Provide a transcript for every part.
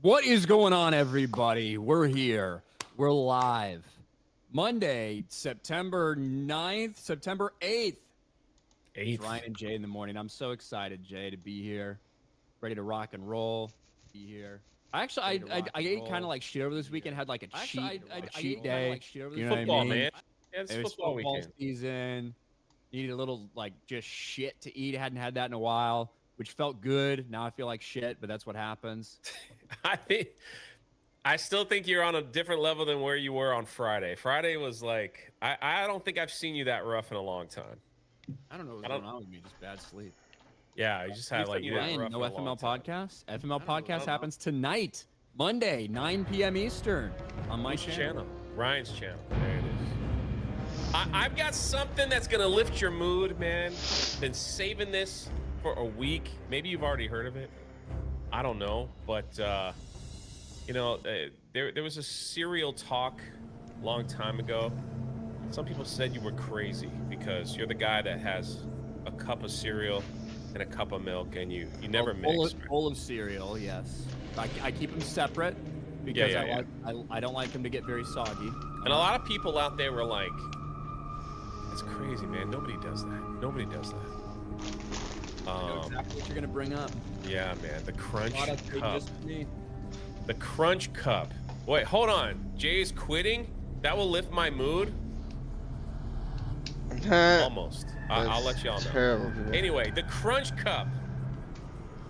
What is going on, everybody? We're here. We're live. Monday, September 9th, September 8th. It's Ryan and Jay in the morning. I'm so excited, Jay, to be here. Ready to rock and roll. Be here. I ate kind of like shit over this weekend. Had like a cheat day. You know football, what I mean? man. Yeah, it's football weekend. Season. Needed a little like just shit to eat. Hadn't had that in a while, which felt good. Now I feel like shit, but that's what happens. I still think you're on a different level than where you were on Friday. Friday was like, I don't think I've seen you that rough in a long time. I don't know what's going on with me. Just bad sleep. Yeah, you just had like you Ryan, no FML podcast. FML podcast happens tonight, Monday, 9 p.m. Eastern, on my channel. Ryan's channel. There it is. I've got something that's gonna lift your mood, man. Been saving this for a week. Maybe you've already heard of it. I don't know, but you know, there was a cereal talk a long time ago. Some people said you were crazy because you're the guy that has a cup of cereal and a cup of milk, and you never mix. Bowl of cereal, yes. I keep them separate because I don't like them to get very soggy. And a lot of people out there were like, "That's crazy, man. Nobody does that. Nobody does that." I know exactly what you're gonna bring up. Yeah, man. The crunch cup. The crunch cup. Wait, hold on. Jay's quitting? That will lift my mood? Almost. I'll let y'all know. Terrible, anyway, the crunch cup.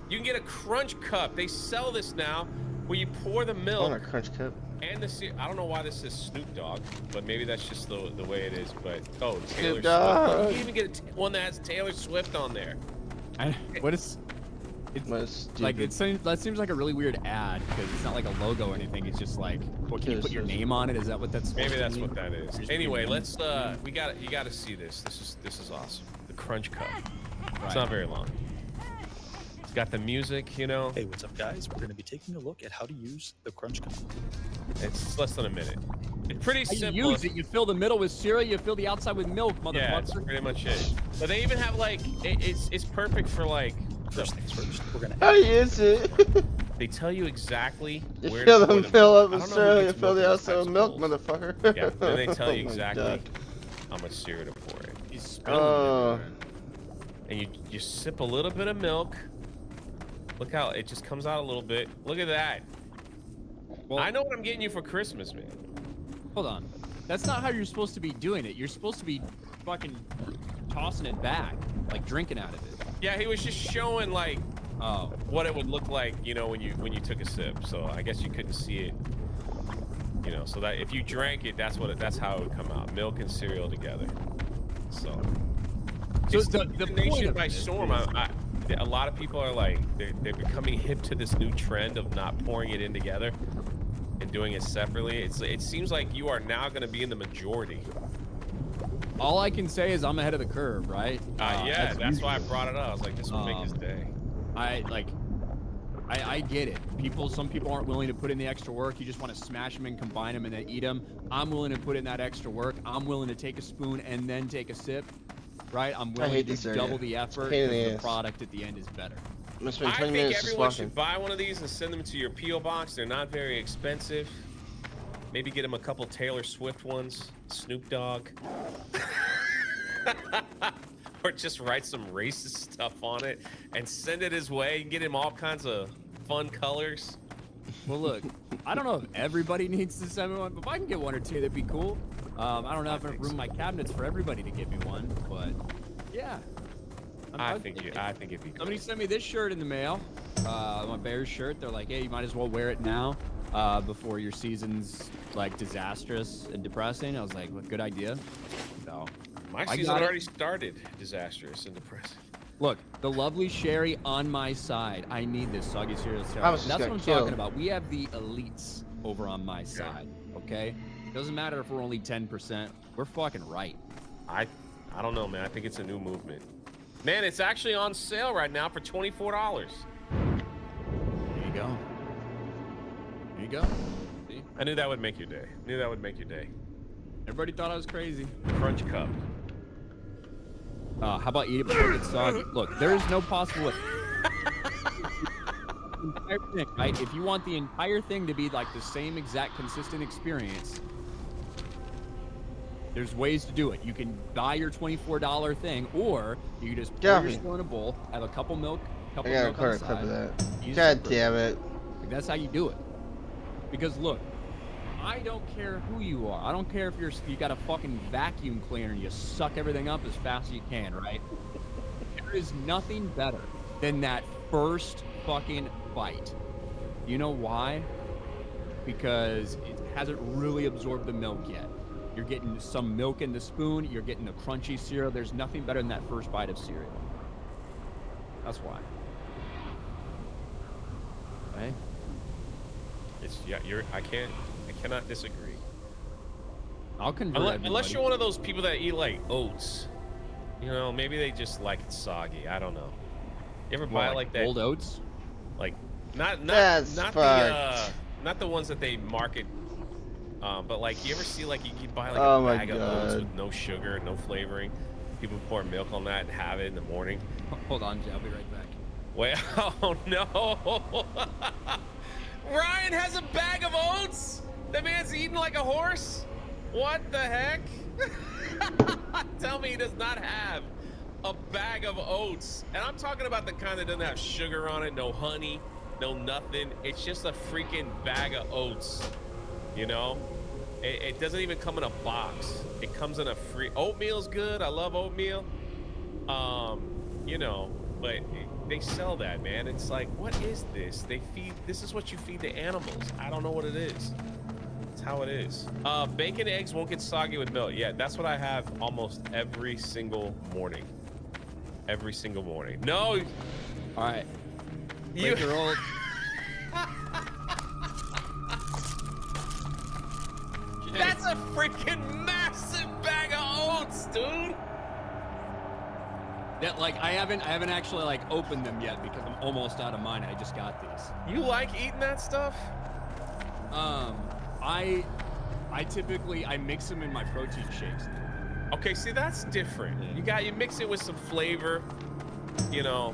You can get a crunch cup. They sell this now where you pour the milk. I want a crunch cup. And I don't know why this is Snoop Dogg, but maybe that's just the way it is. But Taylor Swift. Dogg. You can even get one that has Taylor Swift on there. What is? It's like that seems like a really weird ad because it's not like a logo or anything. It's just like, what, can you put your name on it? Is that what that's? Maybe that's what that is. Anyway, let's you got to see this. This is awesome. The crunch cup. It's not very long. It's got the music, you know. Hey, what's up, guys? We're going to be taking a look at how to use the crunch cup. It's less than a minute. It's pretty simple. You use it. You fill the middle with cereal. You fill the outside with milk, motherfucker. Yeah, that's pretty much it. But they even have like it's perfect for like. First things first, we're gonna. How is it? They tell you exactly You where fill to them, pour fill the up milk. the cereal, you fill the outside with milk, schools. motherfucker. Yeah, then they tell you Oh my exactly God. how much cereal to pour in. He's spilling it. And you sip a little bit of milk. Look how it just comes out a little bit. Look at that. Well, I know what I'm getting you for Christmas, man. Hold on. That's not how you're supposed to be doing it. You're supposed to be fucking tossing it back, like drinking out of it. Yeah, he was just showing like what it would look like, you know, when you took a sip. So I guess you couldn't see it, you know. So that if you drank it, that's how it would come out. Milk and cereal together. So the nation by storm. A lot of people are like they're becoming hip to this new trend of not pouring it in together and doing it separately. It seems like you are now going to be in the majority. All I can say is I'm ahead of the curve, right? Yeah, that's why I brought it up. I was like, this will make his day. I get it. Some people aren't willing to put in the extra work. You just want to smash them and combine them and then eat them. I'm willing to put in that extra work. I'm willing to take a spoon and then take a sip. Right? I'm willing to double the effort because the product at the end is better. I think everyone should buy one of these and send them to your P.O. box. They're not very expensive. Maybe get him a couple Taylor Swift ones, Snoop Dogg. Or just write some racist stuff on it and send it his way. Get him all kinds of fun colors. Well, look, I don't know if everybody needs to send me one, but if I can get one or two, that'd be cool. I don't know if I have room in my cabinets for everybody to give me one, but yeah. I think it'd be good. Somebody sent me this shirt in the mail, my Bears shirt. They're like, hey, you might as well wear it now before your season's like disastrous and depressing. I was like, what good idea. So my season already started disastrous and depressing. Look, the lovely Sherry on my side. I need this soggy cereal. That's what I'm talking about. We have the elites over on my side, okay? Doesn't matter if we're only 10%. We're fucking right. I don't know, man. I think it's a new movement. Man, it's actually on sale right now for $24. There you go. There you go. See? I knew that would make your day. Everybody thought I was crazy. Crunch cup. How about eat it before it gets soggy? Look, there is no possible way. entire thing, right? If you want the entire thing to be like the same exact consistent experience, there's ways to do it. You can buy your $24 thing, or you can just pour your still in a bowl, have a couple milk, I got a corner clip of that. God damn it. Like, that's how you do it. Because look, I don't care who you are. I don't care if you got a fucking vacuum cleaner and you suck everything up as fast as you can, right? There is nothing better than that first fucking bite. You know why? Because it hasn't really absorbed the milk yet. You're getting some milk in the spoon. You're getting the crunchy cereal. There's nothing better than that first bite of cereal. That's why. Right? I cannot disagree. I'll convert unless you're one of those people that eat like oats. You know, maybe they just like it soggy. I don't know. You ever buy like that old oats? Like not the ones that they market. But like, you ever see like you buy like a bag of oats with no sugar, no flavoring? People pour milk on that and have it in the morning. Hold on, Jay, I'll be right back. Wait, oh no! Ryan has a bag of oats. The man's eating like a horse. What the heck? Tell me he does not have a bag of oats. And I'm talking about the kind that doesn't have sugar on it, no honey, no nothing. It's just a freaking bag of oats. You know, it doesn't even come in a box. It comes in a free. Oatmeal's good. I love oatmeal. You know, but they sell that, man. It's like, what is this? This is what you feed the animals. I don't know what it is. It's how it is. Bacon and eggs won't get soggy with milk. Yeah, that's what I have almost every single morning. Every single morning. No. All right. You're old. That's a freaking massive bag of oats, dude. That like I haven't actually like opened them yet because I'm almost out of mine. I just got these. You like eating that stuff? I typically mix them in my protein shakes. Okay, see, that's different. You mix it with some flavor. You know,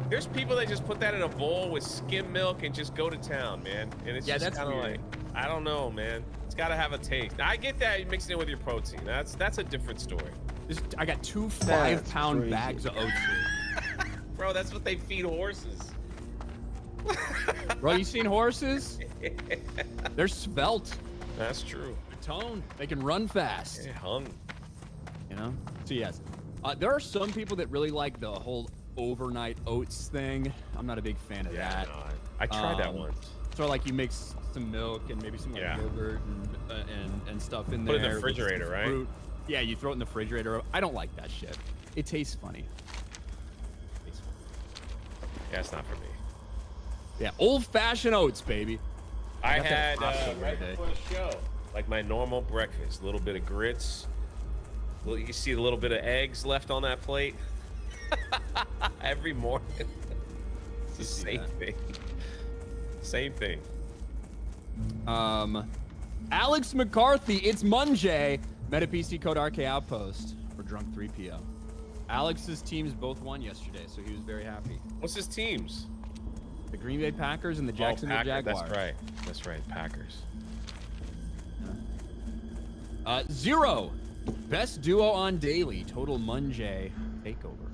there's people that just put that in a bowl with skim milk and just go to town, man. And it's just kind of like, I don't know, man. It's got to have a taste. Now, I get that you mix it in with your protein. That's a different story. I got two 5-pound bags of oats here. Bro, that's what they feed horses. Bro, you seen horses? They're svelte. That's true. They're toned. They can run fast. They're hung. You know? So yes, there are some people that really like the whole overnight oats thing. I'm not a big fan of that. No, I tried that once. So like you mix some milk and maybe some like yogurt and stuff in there. Put it in the refrigerator, right? Fruit. Yeah, you throw it in the refrigerator. I don't like that shit. It tastes funny. Yeah, it's not for me. Yeah, old-fashioned oats, baby. I had right before the show, like my normal breakfast, a little bit of grits. Well, you can see a little bit of eggs left on that plate every morning. It's the same thing. Same thing. Alex McCarthy, it's Monday. Meta PC code RK Outpost for Drunk 3PO. Alex's teams both won yesterday, so he was very happy. What's his teams? The Green Bay Packers and the Jacksonville Jaguars. That's right. That's right. Packers. Zero. Best duo on daily. Total Munjay takeover.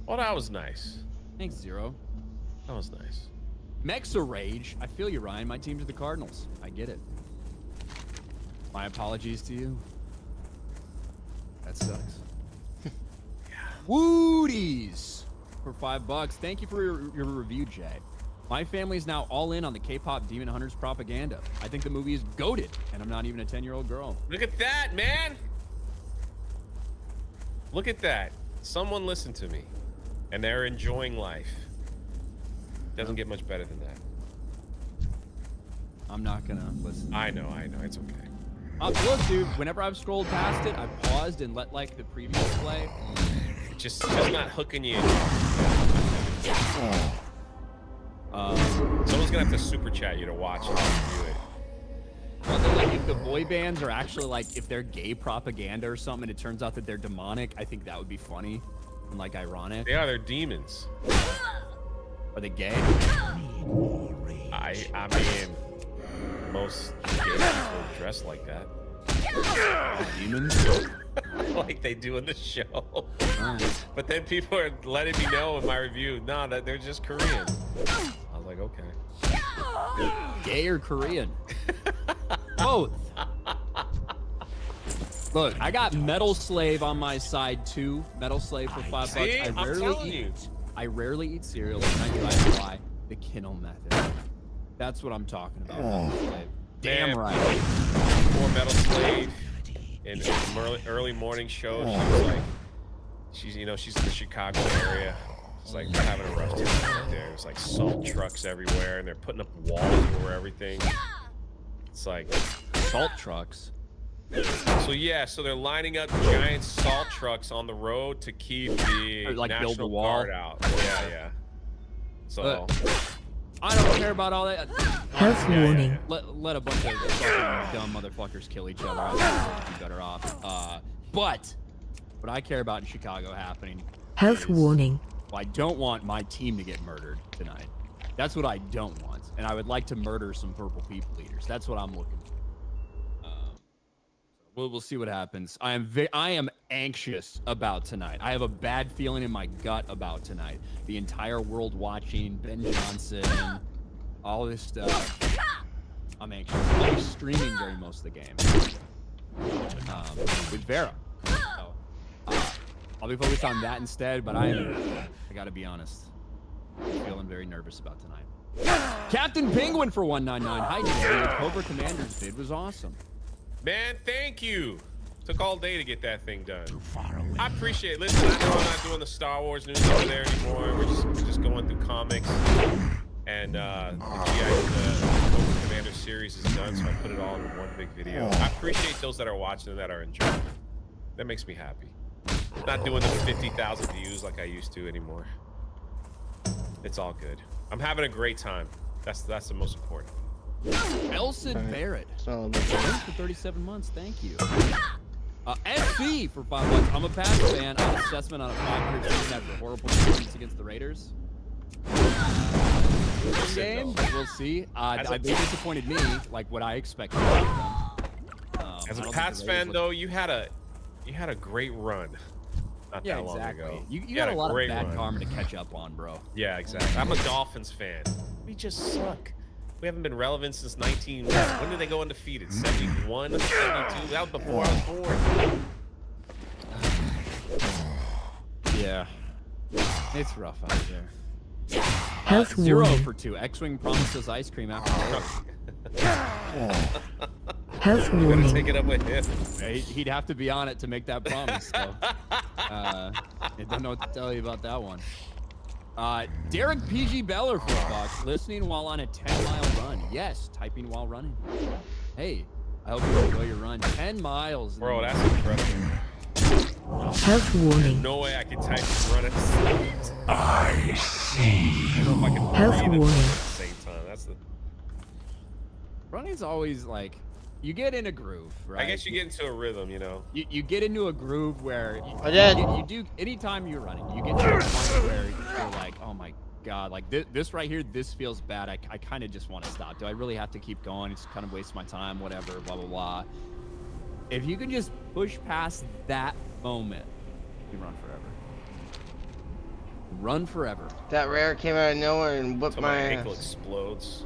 Oh, that was nice. Thanks, Zero. That was nice. Mexa Rage. I feel you, Ryan. My team's are the Cardinals. I get it. My apologies to you. That sucks. Woodies for $5. Thank you for your review, Jay. My family is now all in on the K-pop Demon Hunters propaganda. I think the movie is goated, and I'm not even a 10-year-old girl. Look at that, man. Look at that. Someone listened to me, and they're enjoying life. Doesn't get much better than that. I'm not gonna listen. I know. It's okay. Look, dude, whenever I've scrolled past it, I've paused and let, like, the preview play. Just not hooking you in. Someone's gonna have to super chat you to watch and review it. Well, like, if the boy bands are actually, like, if they're gay propaganda or something, and it turns out that they're demonic, I think that would be funny and, like, ironic. Yeah, they're demons. Are they gay? I mean, most gay people dress like that. Demons? Like they do in the show. But then people are letting me know in my review, nah, that they're just Korean. I was like, okay. Gay or Korean? Both. Look, I got Metal Slave on my side too. Metal Slave for $5. See? I rarely eat cereal, and I try to buy the Kindle method. That's what I'm talking about. Metal Slave. Damn right. Poor Metal Slave in early morning show. She's in the Chicago area. She's like having a rough time out there. There's like salt trucks everywhere, and they're putting up walls over everything. It's like salt trucks. So they're lining up giant salt trucks on the road to keep the like National build the wall. Guard out. Yeah. So I don't care about all that. Health warning. Let a bunch of fucking dumb motherfuckers kill each other. I'd be better off. But what I care about in Chicago happening. Health warning. I don't want my team to get murdered tonight. That's what I don't want. And I would like to murder some purple people eaters. That's what I'm looking for. We'll see what happens. I am anxious about tonight. I have a bad feeling in my gut about tonight. The entire world watching, Ben Johnson, all this stuff. I'm anxious. I'll be streaming during most of the game with Vera. So, I'll be focused on that instead. But I gotta be honest. I'm feeling very nervous about tonight. Captain Penguin for 199. Hi, Jerry. The Cobra Commander's bid was awesome. Man, thank you. Took all day to get that thing done. I appreciate it. Listen, I know I'm not doing the Star Wars news over there anymore. We're just going through comics. And the Cobra Commander series is done, so I put it all in one big video. I appreciate those that are watching and that are enjoying it. That makes me happy. Not doing the 50,000 views like I used to anymore. It's all good. I'm having a great time. That's the most important. Elson Barrett. Thanks for 37 months. Thank you. SC for $5. I'm a Pats fan. An assessment on a 500 season after horrible performance against the Raiders. Game, we'll see. They disappointed me, like what I expected. As a Pats fan, though, you had a great run. Not that long ago. You got a lot of bad karma to catch up on, bro. Yeah, exactly. I'm a Dolphins fan. We just suck. We haven't been relevant since 19. When did they go undefeated? 71, 72. That was before I was born. Yeah, it's rough out there. Health 0 warning. for 2. X-Wing promises ice cream after Health We're warning. gonna take it up with him. He'd have to be on it to make that promise. So, I don't know what to tell you about that one. Derek PG Beller for $1. Listening while on a 10-mile run. Yes, typing while running. Hey, I hope you enjoy your run. 10 miles. Bro, that's incredible. Health warning. No way I can type and run at the same time. I see. I don't know if I can Health breathe at the warning. same time. That's the. Running's always like, you get in a groove, right? I guess you get into a rhythm, you know. You get into a groove where you do. Anytime you're running, you get to a point where you're like, oh my god, like this right here, this feels bad. I kind of just want to stop. Do I really have to keep going? It's kind of waste my time, whatever, blah blah blah. If you can just push past that moment, you run forever. Run forever. That rare came out of nowhere and whipped So my my ankle ass. explodes.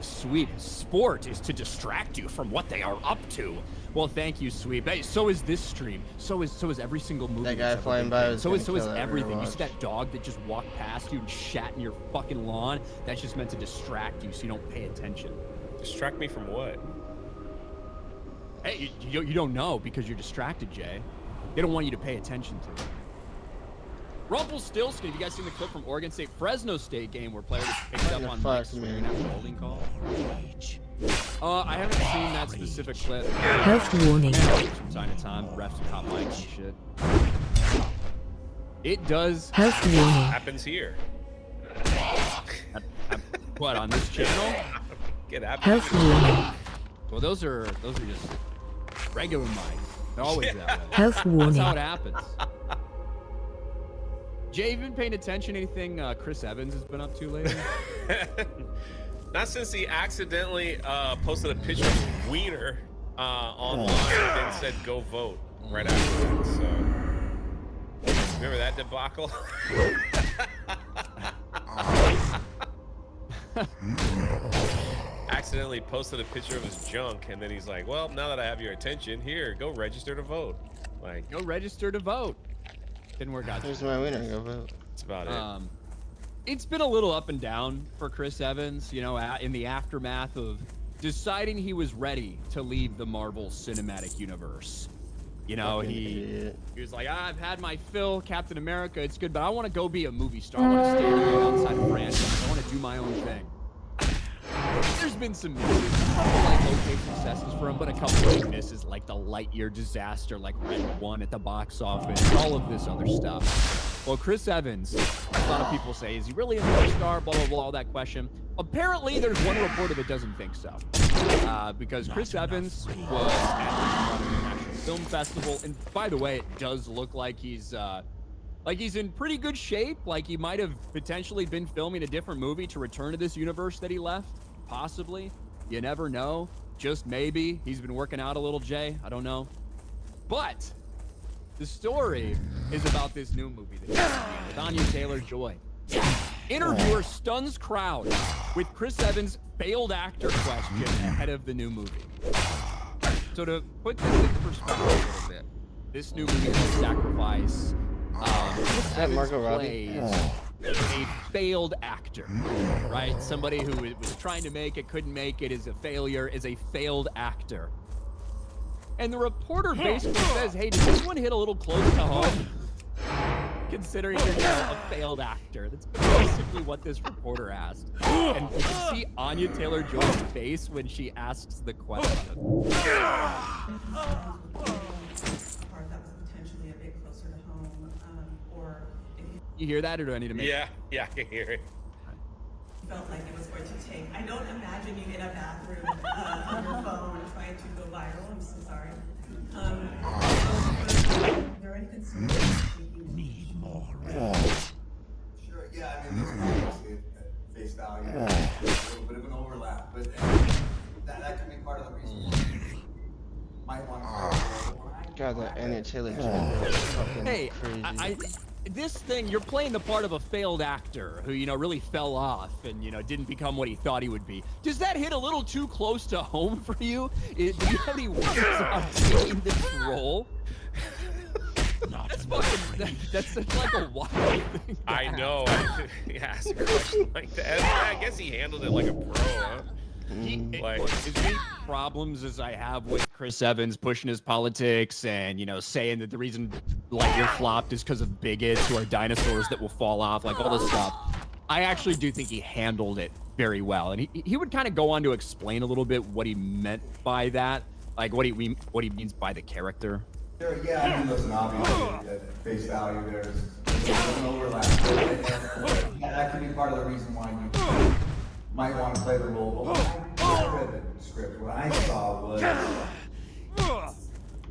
Sweep. Sport is to distract you from what they are up to. Well, thank you, Sweep. Hey, so is this stream. So is every single movie. That guy that's ever flying been by made. was So is gonna kill that everything. You rewatch. see that dog that just walked past you and shat in your fucking lawn? That's just meant to distract you so you don't pay attention. Distract me from what? Hey, you don't know because you're distracted, Jay. They don't want you to pay attention to it. Rumpelstiltskin, have you guys seen the clip from Oregon State Fresno State game where players picked up on mics swearing after a holding call? I haven't seen that specific clip. Health warning. From time to time, refs and hot mics and shit. It does. Health warning. Happens here. What, on this channel? Get out. Health warning. Well, those are just regular mics. They're always that way. Health That's warning. how it happens. Jay, you been paying attention to anything Chris Evans has been up to lately? Not since he accidentally posted a picture of his wiener online and then said go vote right afterwards. So remember that debacle? Accidentally posted a picture of his junk and then he's like, well, now that I have your attention, here, go register to vote. Like, Go register to vote. Didn't work out. Here's my winner. Go vote. that's about it. It's been a little up and down for Chris Evans, you know, in the aftermath of deciding he was ready to leave the Marvel Cinematic Universe. You know, he was like, I've had my fill, Captain America, it's good, but I want to go be a movie star. I want to stand outside of franchise. I want to do my own thing. There's been some misses, a couple like okay successes for him, but a couple of misses like the Lightyear disaster, like Red 1 at the box office, all of this other stuff. Well, Chris Evans, a lot of people say, is he really a movie star? Blah, blah, blah, all that question. Apparently, there's one reporter that doesn't think so. Because Chris Evans was at the International Film Festival, and by the way, it does look like he's in pretty good shape. Like he might have potentially been filming a different movie to return to this universe that he left. Possibly. You never know. Just maybe. He's been working out a little, Jay. I don't know. But the story is about this new movie that he's making with Anya Taylor-Joy. Interviewer stuns crowd with Chris Evans' failed actor question ahead of the new movie. So to put this into perspective a little bit, this new movie is a sacrifice. Is that Margot Robbie? A failed actor, right? Somebody who was trying to make it, couldn't make it, is a failure, is a failed actor. And the reporter basically says, hey, did this one hit a little close to home? Considering you're now a failed actor. That's basically what this reporter asked. And you can see Anya Taylor-Joy's face when she asks the question. You hear that, or do I need to make? Yeah, I can hear it. Felt like it was going to take. I don't imagine you in a bathroom on your phone trying to go viral. I'm so sorry. Are there any concerns? Need more. Sure, yeah, I mean, there's obviously at face value, a little bit of an overlap, but that could be part of the reason why you might want to. God, that Anya Taylor-Joy is fucking Hey, crazy. This thing, you're playing the part of a failed actor who, you know, really fell off and, you know, didn't become what he thought he would be. Does that hit a little too close to home for you? Do you have any words about taking this role? That's such like a wild thing. I know. He asked a question like that. I guess he handled it like a pro, huh? Like, as many problems as I have with Chris Evans pushing his politics and, you know, saying that the reason Lightyear flopped is because of bigots who are dinosaurs that will fall off, like all this stuff, I actually do think he handled it very well. And he would kind of go on to explain a little bit what he meant by that, like what he means by the character. Sure, yeah, I mean, listen, obviously, at face value, there's an overlap. That could be part of the reason why you might want to play the role. But when I read the script, what I saw was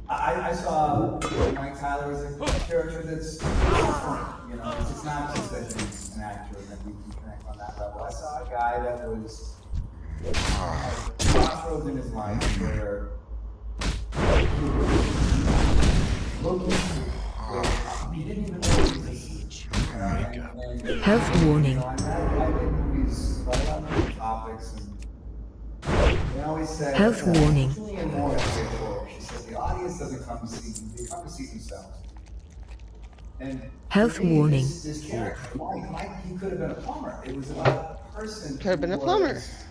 I saw Mike Tyler as a character that's different. You know, it's not just that he's an actor and that we can connect on that level. I saw a guy that was at crossroads in his life where he was looking he didn't even know he existed. Health warning. I made movies right on those topics, and they always say, Health warning. Julianne Moore has a great quote. She says, the audience doesn't come to see you, they come to see themselves. And Health warning. This character, Mike, he could have been a plumber. It was about a person Could have been a who plumber. was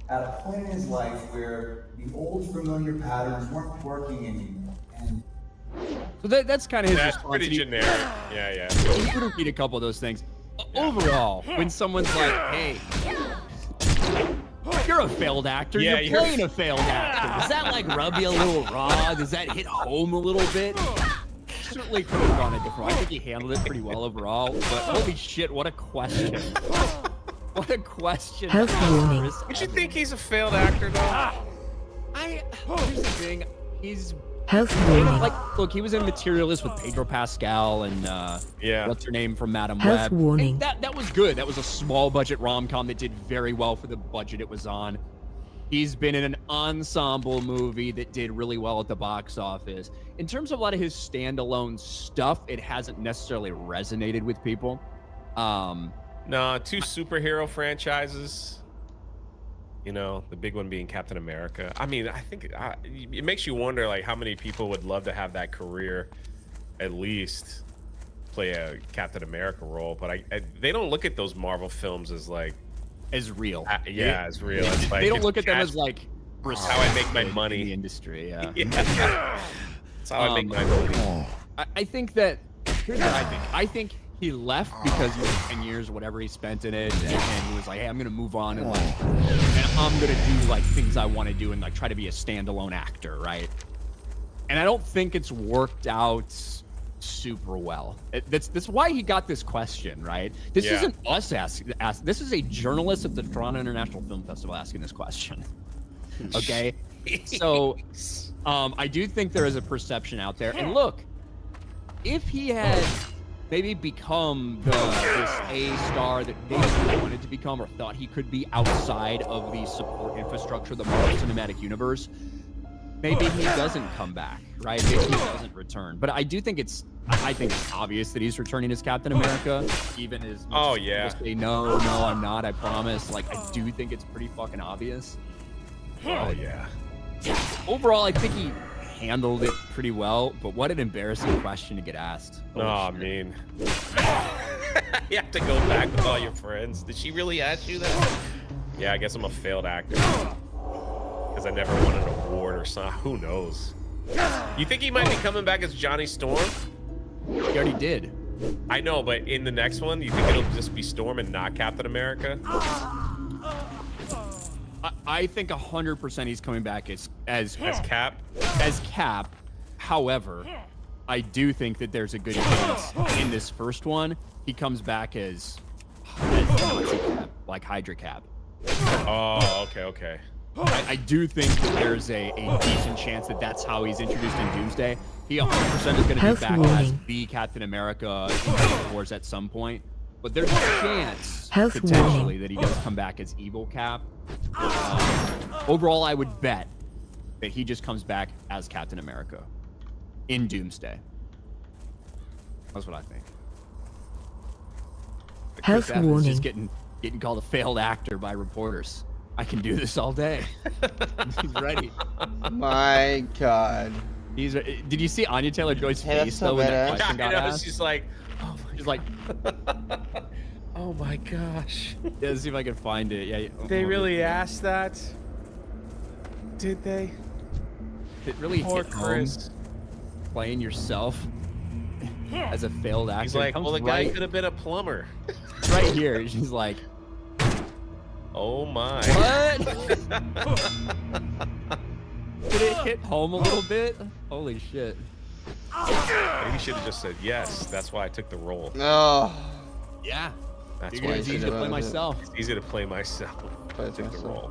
at a point in his life where the old familiar patterns weren't working anymore. And So that's kind of his That's response. pretty He- generic. Yeah. He would repeat a couple of those things. Overall, when someone's like, hey, you're a failed actor, Yeah, you're playing a failed actor, does that like rub you a little raw? Does that hit home a little bit? Certainly could have gone a different way. I think he handled it pretty well overall, but holy shit, what a question. What a question. Health warning. Would you think he's a failed actor, though? Here's the thing, he's Health warning. Like, look, he was in Materialist with Pedro Pascal and Yeah. what's her name from Madam Health Web. warning. And that was good. That was a small budget rom-com that did very well for the budget it was on. He's been in an ensemble movie that did really well at the box office. In terms of a lot of his standalone stuff, it hasn't necessarily resonated with people. No, 2 superhero franchises. You know, the big one being Captain America. I mean, I think it makes you wonder, like, how many people would love to have that career, at least play a Captain America role. But they don't look at those Marvel films as like as real. As real. It's like, they don't look at them as like how I make my money in the industry. Yeah. That's how I make my money. I think that here's what I think. I think he left because he was 10 years, whatever he spent in it, and he was like, hey, I'm gonna move on and I'm gonna do like things I want to do and like try to be a standalone actor, right? And I don't think it's worked out super well. That's why he got this question, right? This isn't us asking. This is a journalist at the Toronto International Film Festival asking this question. Okay, so I do think there is a perception out there. And look, if he had maybe become this A star that maybe he wanted to become or thought he could be outside of the support infrastructure, the Marvel Cinematic Universe, maybe he doesn't come back, right? Maybe he doesn't return. But I do think I think it's obvious that he's returning as Captain America, even as much as people say, no, I'm not, I promise. Like, I do think it's pretty fucking obvious. Oh, yeah. Overall, I think he handled it pretty well, but what an embarrassing question to get asked. I mean, you have to go back with all your friends. Did she really ask you that? Yeah, I guess I'm a failed actor because I never won an award or something. Who knows? You think he might be coming back as Johnny Storm? He already did. I know, but in the next one, you think it'll just be Storm and not Captain America? I think 100% he's coming back as Cap. As Cap. However, I do think that there's a good chance in this first one he comes back as Nazi Cap, like Hydra Cap. Oh, okay. I do think that there's a decent chance that that's how he's introduced in Doomsday. He 100% is going to be back as the Captain America in Wars at some point. But there's a chance, potentially, that he does come back as Evil Cap. Overall, I would bet that he just comes back as Captain America in Doomsday. That's what I think. Health warning. Just getting called a failed actor by reporters. I can do this all day. He's ready. My God. Did you see Anya Taylor-Joy's Hey, face though when that question got asked? She's like, She's like, oh my gosh. yeah, let's see if I can find it. Yeah. They really asked that? Did they? It really Poor hit Chris. home playing yourself as a failed actor. He's like, It comes well, the guy right, could have been a plumber. right here. She's like, Oh my. what? Did it hit home a little bit? Holy shit. Maybe you should have just said yes. That's why I took the role. No. Yeah. That's Figured why it was easy to play myself. it's easy to play myself. I took the myself. role.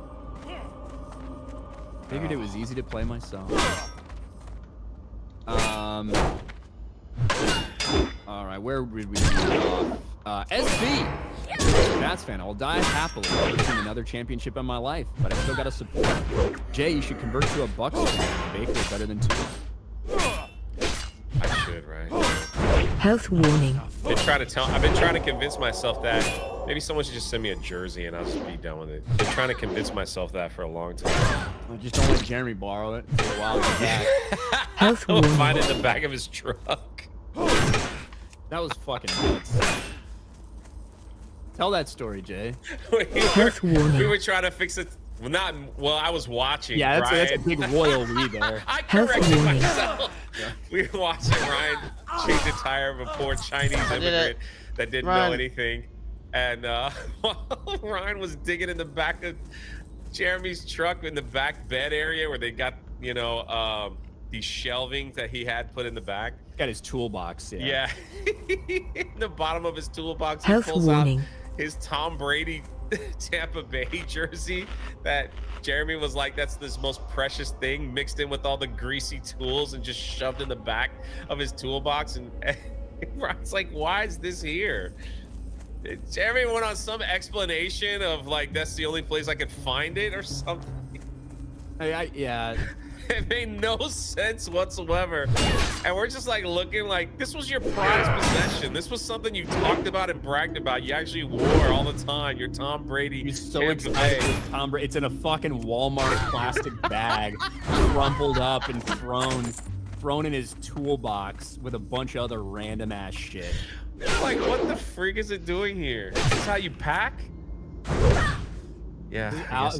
Figured it was easy to play myself. All right, where would we leave off? SB. That's fan. I'll die happily between another championship in my life, but I still gotta support. Jay, you should convert to a buck. Baker is better than 2. I should, right? Health warning. I've been trying to convince myself that maybe someone should just send me a jersey and I'll just be done with it. I've been trying to convince myself that for a long time. I just don't let Jeremy borrow it for a while. Health I'll warning. find it in the back of his truck. That was fucking nuts. Tell that story, Jay. Health warning. We were trying to fix it. Well, I was watching. Yeah, that's a Ryan. big royal we there. I Health corrected warning. myself. We were watching Ryan change the tire of a poor Chinese immigrant that didn't know anything. And Ryan was digging in the back of Jeremy's truck in the back bed area where they got, these shelving that he had put in the back. Got his toolbox, Yeah. In the bottom of his toolbox, he Health pulls warning. out his Tom Brady Tampa Bay jersey that Jeremy was like, that's this most precious thing mixed in with all the greasy tools and just shoved in the back of his toolbox. And Ron's like, why is this here? Jeremy went on some explanation of like, that's the only place I could find it or something. Yeah. It made no sense whatsoever. And we're just like looking like, this was your prized possession. This was something you talked about and bragged about. You actually wore all the time. Your Tom Brady. He's so excited with Tom Brady. It's in a fucking Walmart plastic bag, crumpled up and thrown in his toolbox with a bunch of other random ass shit. Like, what the freak is it doing here? Is this how you pack? Yeah,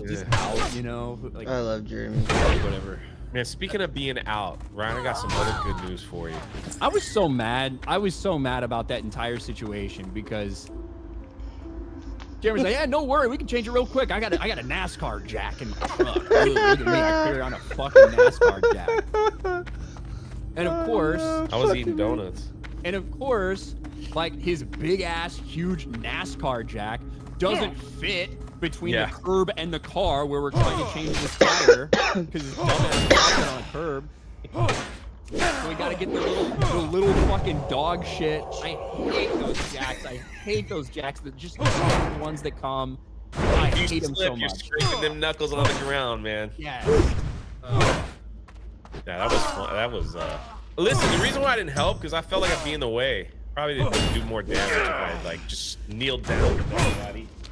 Just out, you know. Like, I love Jeremy. whatever. Man, speaking of being out, Ryan, I got some other good news for you. I was so mad. I was so mad about that entire situation because Jeremy's like, yeah, no worry, we can change it real quick. I got a NASCAR jack in my truck. Look at me, I carry on a fucking NASCAR jack. And of course, I was eating donuts. And of course, like his big ass, huge NASCAR jack doesn't fit between the curb and the car where we're trying to change the tire because his dumbass is on a curb. So we gotta get the little fucking dog shit. I hate those jacks. I hate those jacks. That just the ones that come. I hate them so much. You're scraping them knuckles on the ground, man. Yeah. Yeah, that was fun. That was. Listen, the reason why I didn't help because I felt like I'd be in the way. Probably didn't do more damage if I had, like just kneeled down.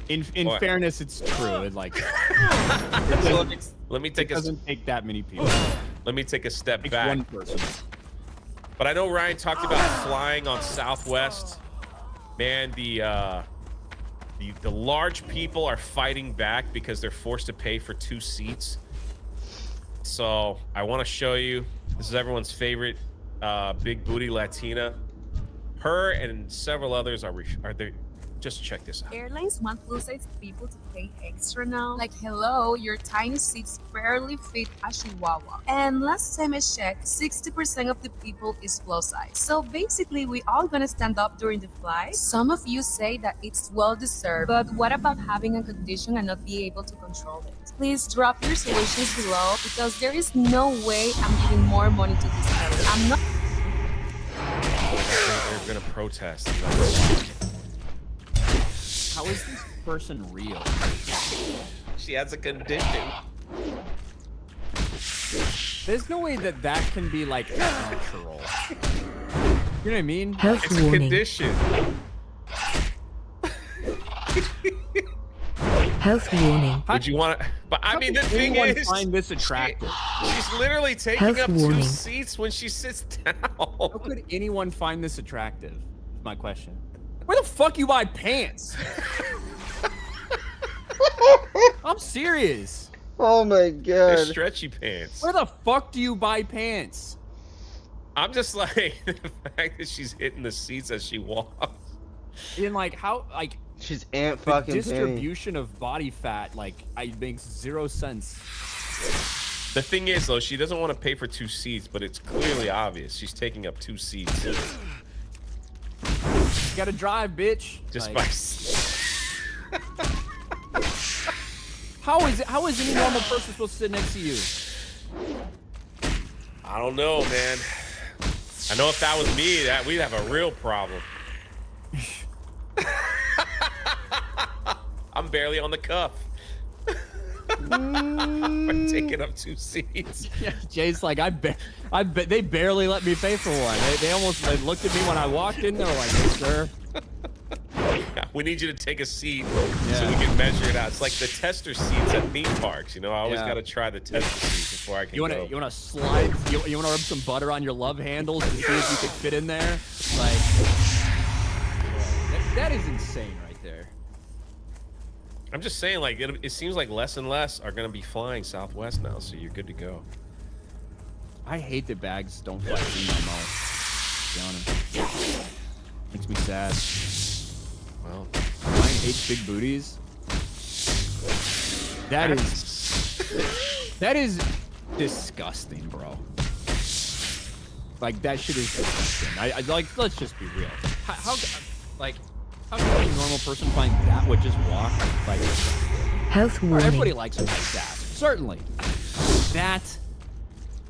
In fairness, it's true. It like let me take doesn't take that many people. Let me take a step back. One person. But I know Ryan talked about flying on Southwest. Man, the large people are fighting back because they're forced to pay for 2 seats. So I want to show you. This is everyone's favorite big booty Latina. Her and several others are there. Just check this out. Airlines want plus-size people to pay extra now. Like, hello, your tiny seats barely fit a chihuahua. And last time I checked, 60% of the people is plus-size. So basically, we all gonna stand up during the flight. Some of you say that it's well-deserved, but what about having a condition and not be able to control it? Please drop your solutions below because there is no way I'm giving more money to this airline. I'm not. They're gonna protest. How is this person real? She has a condition. There's no way that can be like natural. You know what I mean? Health It's a warning. condition. Health warning. Would you want to? But I mean, the thing Anyone is, find this attractive? she's literally taking Health up warning. 2 seats when she sits down. How could anyone find this attractive? Is my question. Where the fuck you buy pants? I'm serious. Oh my They're god. stretchy pants. Where the fuck do you buy pants? I'm just like the fact that she's hitting the seats as she walks. In like how like She's Aunt the fucking Penny. distribution of body fat makes 0 sense. The thing is, though, she doesn't want to pay for 2 seats, but it's clearly obvious she's taking up 2 seats. You gotta drive, bitch. Just Like, by. how is any normal person supposed to sit next to you? I don't know, man. I know if that was me, we'd have a real problem. I'm barely on the cuff. I'm taking up 2 seats. Yeah, Jay's like, I bet they barely let me pay for one. They almost looked at me when I walked in. They were like, hey, sir. We need you to take a seat so we can measure it out. It's like the tester seats at theme parks. You know, I always got to try the tester seats before I can go. You wanna slide? You wanna rub some butter on your love handles to see if you can fit in there? Like, that is insane right there. I'm just saying, like, it seems like less and less are going to be flying Southwest now, so you're good to go. I hate that bags don't fly female mouth. To be honest. Makes me sad. Well, Ryan hates big booties. That is disgusting, bro. Like, that shit is disgusting. I like, let's just be real. How like, How can any normal person find that would just walk like Health everybody warning. likes a nice ass. Certainly. That.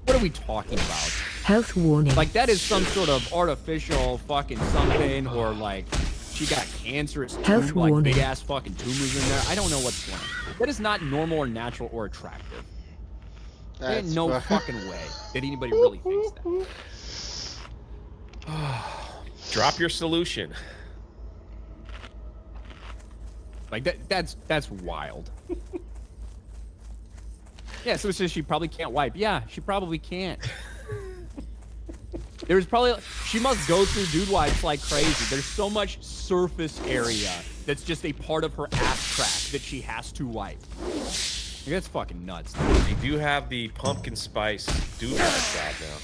What are we talking about? Health warning. Like that is some sort of artificial fucking something, or like she got cancerous Health like warning. big ass fucking tumors in there. I don't know what's going on. That is not normal or natural or attractive. There ain't no fucking way that anybody really thinks that. Drop your solution. Like that's wild. Yeah, so it says she probably can't wipe. Yeah, she probably can't. There's probably she must go through dude wipes like crazy. There's so much surface area that's just a part of her ass crack that she has to wipe. Like, that's fucking nuts. They do have the pumpkin spice Doomiverse out now.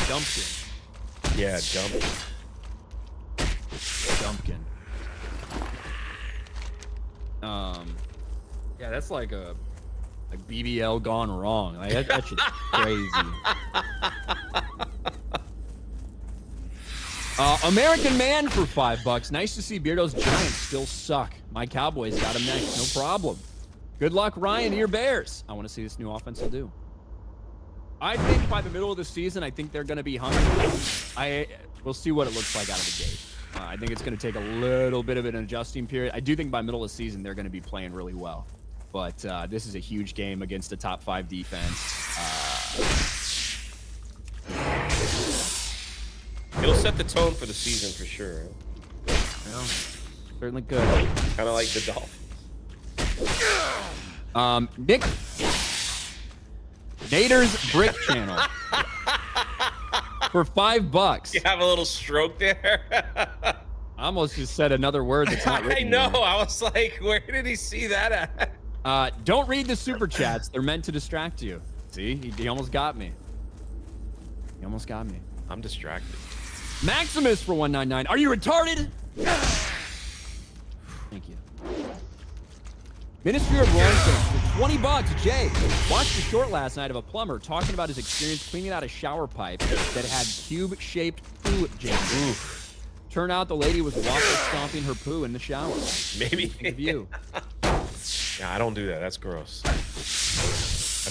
Dumpkin. Yeah, Dumpkin. Yeah, that's like a BBL gone wrong. Like that shit's crazy. American Man for $5. Nice to see Beardo's Giants still suck. My Cowboys got him next, no problem. Good luck, Ryan, to your Bears. I want to see this new offense will do. I think by the middle of the season, I think they're going to be hungry. We'll see what it looks like out of the gate. I think it's going to take a little bit of an adjusting period. I do think by middle of the season, they're going to be playing really well. But this is a huge game against a top 5 defense. It'll set the tone for the season for sure. Well, certainly could. Kind of like the Dolphins. Nick Nader's Brick Channel for $5. You have a little stroke there. I almost just said another word that's not written. I know. here. I was like, where did he see that at? Don't read the super chats. They're meant to distract you. See, he almost got me. He almost got me. I'm distracted. Maximus for $1.99. Are you retarded? Thank you. Ministry of Wrong Things for $20. Jay watched a short last night of a plumber talking about his experience cleaning out a shower pipe that had cube-shaped poo jams. Turned out the lady was waffle stomping her poo in the shower. Maybe. View. Yeah, I don't do that. That's gross.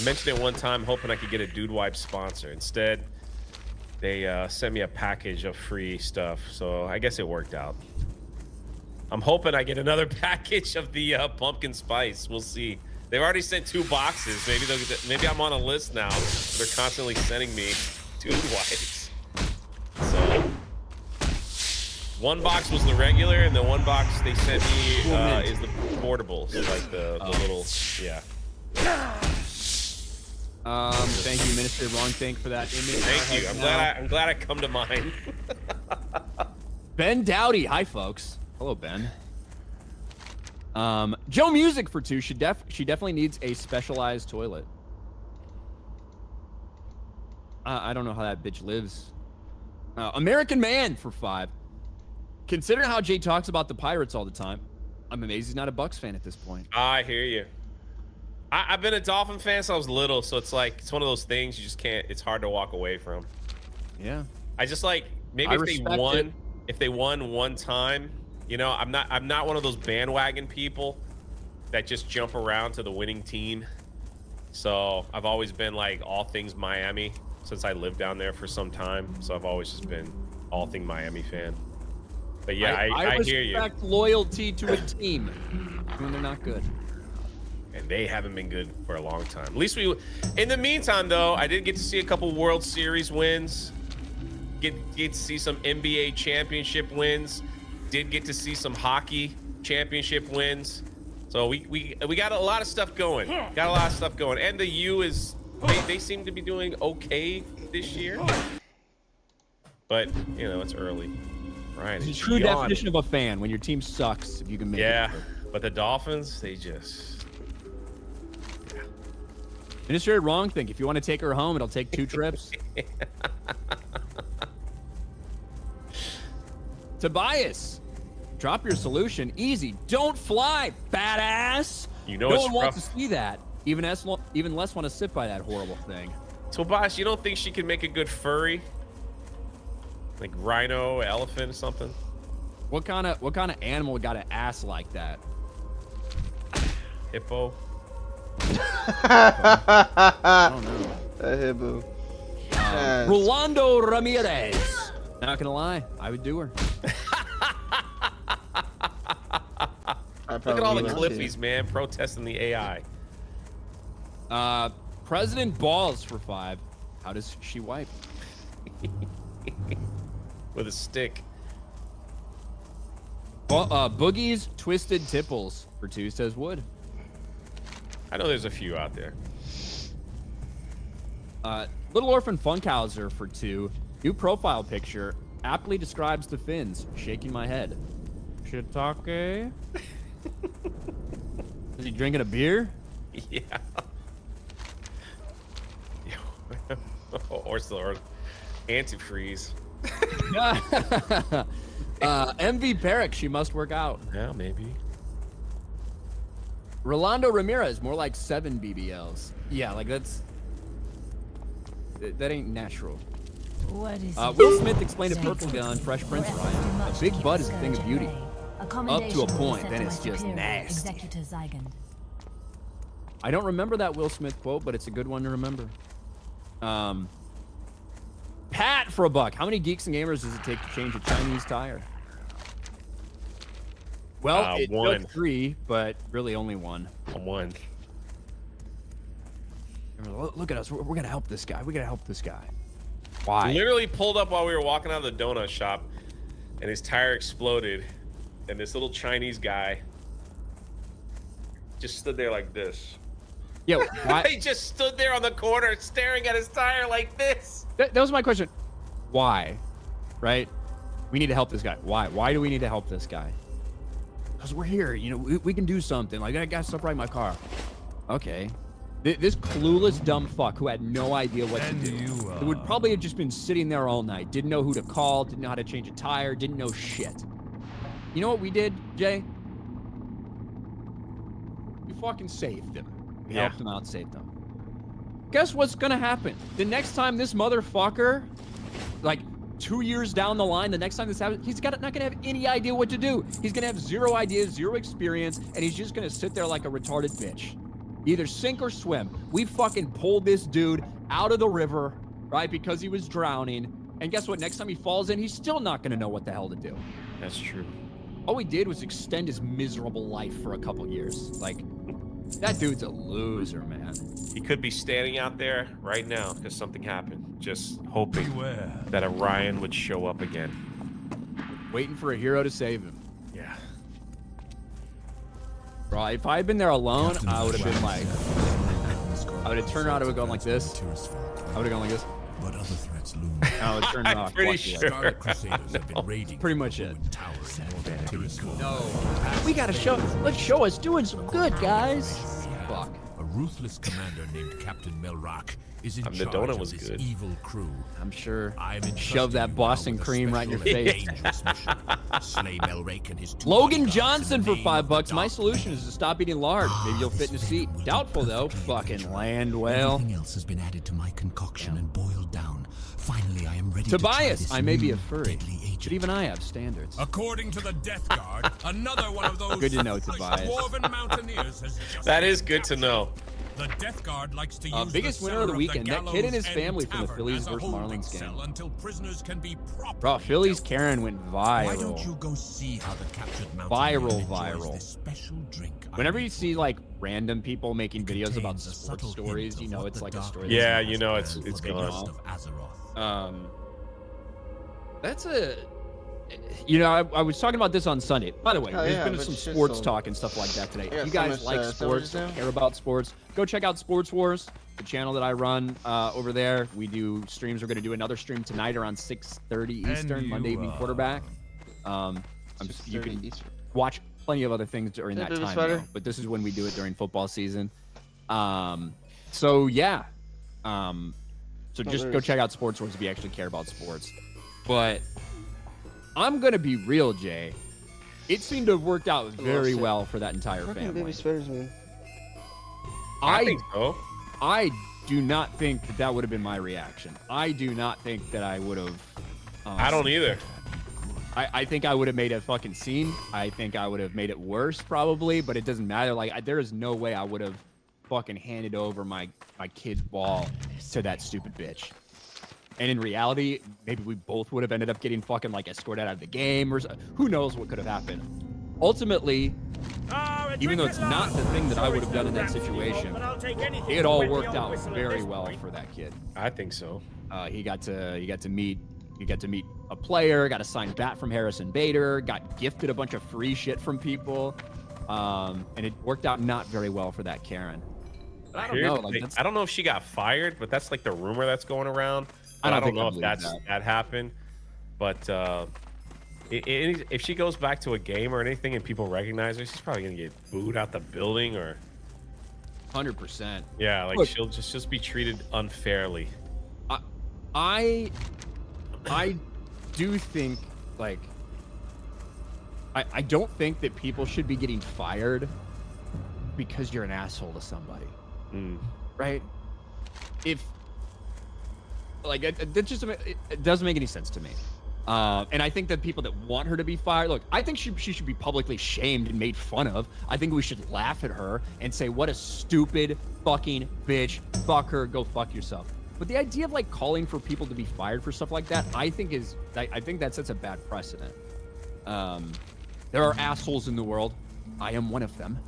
I mentioned it one time hoping I could get a Dude Wipe sponsor. Instead, they sent me a package of free stuff. So I guess it worked out. I'm hoping I get another package of the pumpkin spice. We'll see. They've already sent 2 boxes. Maybe I'm on a list now. They're constantly sending me Dude Wipes. So 1 box was the regular, and the 1 box they sent me is the portables, like the little, yeah. Thank you, Ministry of Wrong Thing, for that image. Thank you. I'm glad I come to mind. Ben Dowdy, hi folks. Hello, Ben. Joe Music for 2. She definitely needs a specialized toilet. I don't know how that bitch lives. American Man for 5. Consider how Jay talks about the Pirates all the time. I'm amazed he's not a Bucks fan at this point. I hear you. I've been a Dolphin fan since I was little, so it's like it's one of those things you just can't. It's hard to walk away from. Yeah. I just like maybe if they won one time, you know, I'm not one of those bandwagon people that just jump around to the winning team. So I've always been like all things Miami since I lived down there for some time. So I've always just been all thing Miami fan. But yeah, I hear you. I respect loyalty to a team when they're not good. And they haven't been good for a long time. At least in the meantime, though, I did get to see a couple World Series wins. Get to see some NBA championship wins. Did get to see some hockey championship wins. So we got a lot of stuff going. Got a lot of stuff going. And the U is they seem to be doing okay this year. But you know, it's early. Ryan, It's a true definition of a fan when your team sucks. If you can make it. Yeah, but the Dolphins, they just. Ministry of Wrong Thing. If you want to take her home, it'll take 2 trips. Tobias, drop your solution. Easy. Don't fly, badass. You know no it's one wants rough. to see that. Even less want to sit by that horrible thing. Tobias, you don't think she can make a good furry? Like rhino, elephant, or something? What kind of animal got an ass like that? Hippo. I don't know. A hippo. Rolando Ramirez. Not gonna lie, I would do her. Look at all the Cliffies, man, protesting the AI. President Balls for 5. How does she wipe? With a stick. Boogie's Twisted Tipples for 2 says wood. I know there's a few out there. Little Orphan Funkhauser for 2. New profile picture aptly describes the fins. Shaking my head. Shiitake? Is he drinking a beer? Yeah. or antifreeze. MV Perrick, she must work out. Yeah, maybe. Rolando Ramirez, more like 7 BBLs. Yeah, like that ain't natural. What is Will Smith explained a purple gun, Fresh Prince, Ryan. A big butt is a thing of beauty. Up to a point, then it's just nasty. I don't remember that Will Smith quote, but it's a good one to remember. Pat for $1. How many geeks and gamers does it take to change a Chinese tire? Well, it one. took 3, but really only 1. One. Look at us. We're gonna help this guy. We gotta help this guy. Why? Literally pulled up while we were walking out of the donut shop, and his tire exploded, and this little Chinese guy just stood there like this. Yeah, why? He just stood there on the corner staring at his tire like this. That was my question. Why? Right? We need to help this guy. Why? Why do we need to help this guy? Because we're here. You know, we can do something. Like, I got stuff right in my car. Okay. This clueless dumb fuck who had no idea what to do. Who would probably have just been sitting there all night. Didn't know who to call. Didn't know how to change a tire. Didn't know shit. You know what we did, Jay? We fucking saved him. We helped him out, saved him. Guess what's gonna happen? The next time this motherfucker, like 2 years down the line, the next time this happens, he's not gonna have any idea what to do. He's gonna have 0 ideas, 0 experience, and he's just gonna sit there like a retarded bitch. Either sink or swim. We fucking pulled this dude out of the river, right? Because he was drowning. And guess what? Next time he falls in, he's still not gonna know what the hell to do. That's true. All we did was extend his miserable life for a couple years. Like, that dude's a loser, man. He could be standing out there right now because something happened, just hoping that Orion would show up again. Waiting for a hero to save him. Yeah. Bro, if I had been there alone, I would have been like, I would have turned around, I would have gone like this. I would have gone like this. But other threats loom. I would have turned I'm off. pretty Watch sure. that. Scarlet Crusaders have been raiding Pretty much it. towers in northern Tyrus. No. We gotta let's show us doing some good, guys. Fuck. A ruthless commander named Captain Melrock is in The charge donut of was this good. evil crew. I'm sure. I'm Shove that Boston cream right in your face. Slay Melrake and his two Logan bodyguards Johnson in the for name $5. of the My Dark solution Lord. is to stop eating lard. Maybe you'll fit in a seat. Doubtful though. Fucking land well. Everything else has been added to my concoction and boiled down. Finally, I am ready Tobias, to try this I may be a new furry, deadly agent. but even I have standards. According to the Death Guard, another one of those Good to know, foolish Tobias. dwarven mountaineers has just That is good to know. The Death Guard likes to use Biggest the winner of the cellar weekend, that kid and his gallows family from the tavern Phillies as a versus holding Marlins game. cell until prisoners can be properly Bro, Phillies dealt Karen went with. Why don't you viral. go see how the captured Viral, mountaineer enjoys viral. this special drink? Whenever you see like random people making videos about Contains a sports subtle stories, hint you of know what it's the like a Dark story. Lord Yeah, has you know it's planned for the gone. rest of Azeroth. That's a, you know, I was talking about this on Sunday. By the way, Oh, there's yeah, been but some shit sports sold. talk and stuff like that today. Yeah, If you guys so like much, sports, so much care about sports, go check out Sports Wars, the channel that I run over there. We do streams. We're going to do another stream tonight around 6:30 Eastern, Monday evening quarterback. You can watch plenty of other things during that time, though, but this is when we do it during football season. So yeah. So just go check out Sports Wars if you actually care about sports. But I'm gonna be real, Jay. It seemed to have worked out very well for that entire Fucking family. baby sweaters, man. I think so. I do not think that that would have been my reaction. I do not think that I would have. I don't either. I think I would have made a fucking scene. I think I would have made it worse probably, but it doesn't matter. Like there is no way I would have fucking handed over my kid's ball to that stupid bitch. And in reality, maybe we both would have ended up getting fucking like escorted out of the game, or who knows what could have happened. Ultimately, even though it's not the thing that I would have done in that situation, it all worked out very well for that kid. I think so. He got to meet a player, got a signed bat from Harrison Bader, got gifted a bunch of free shit from people, and it worked out not very well for that Karen. But I don't know. Like, I don't know if she got fired, but that's like the rumor that's going around. I don't know if that happened, but if she goes back to a game or anything and people recognize her, she's probably gonna get booed out the building or 100%. Yeah, like she'll just be treated unfairly. I do think like I don't think that people should be getting fired because you're an asshole to somebody, right? If like it doesn't make any sense to me. And I think that people that want her to be fired, look, I think she should be publicly shamed and made fun of. I think we should laugh at her and say, what a stupid fucking bitch. Fuck her. Go fuck yourself. But the idea of like calling for people to be fired for stuff like that, I think that sets a bad precedent. There are assholes in the world. I am one of them.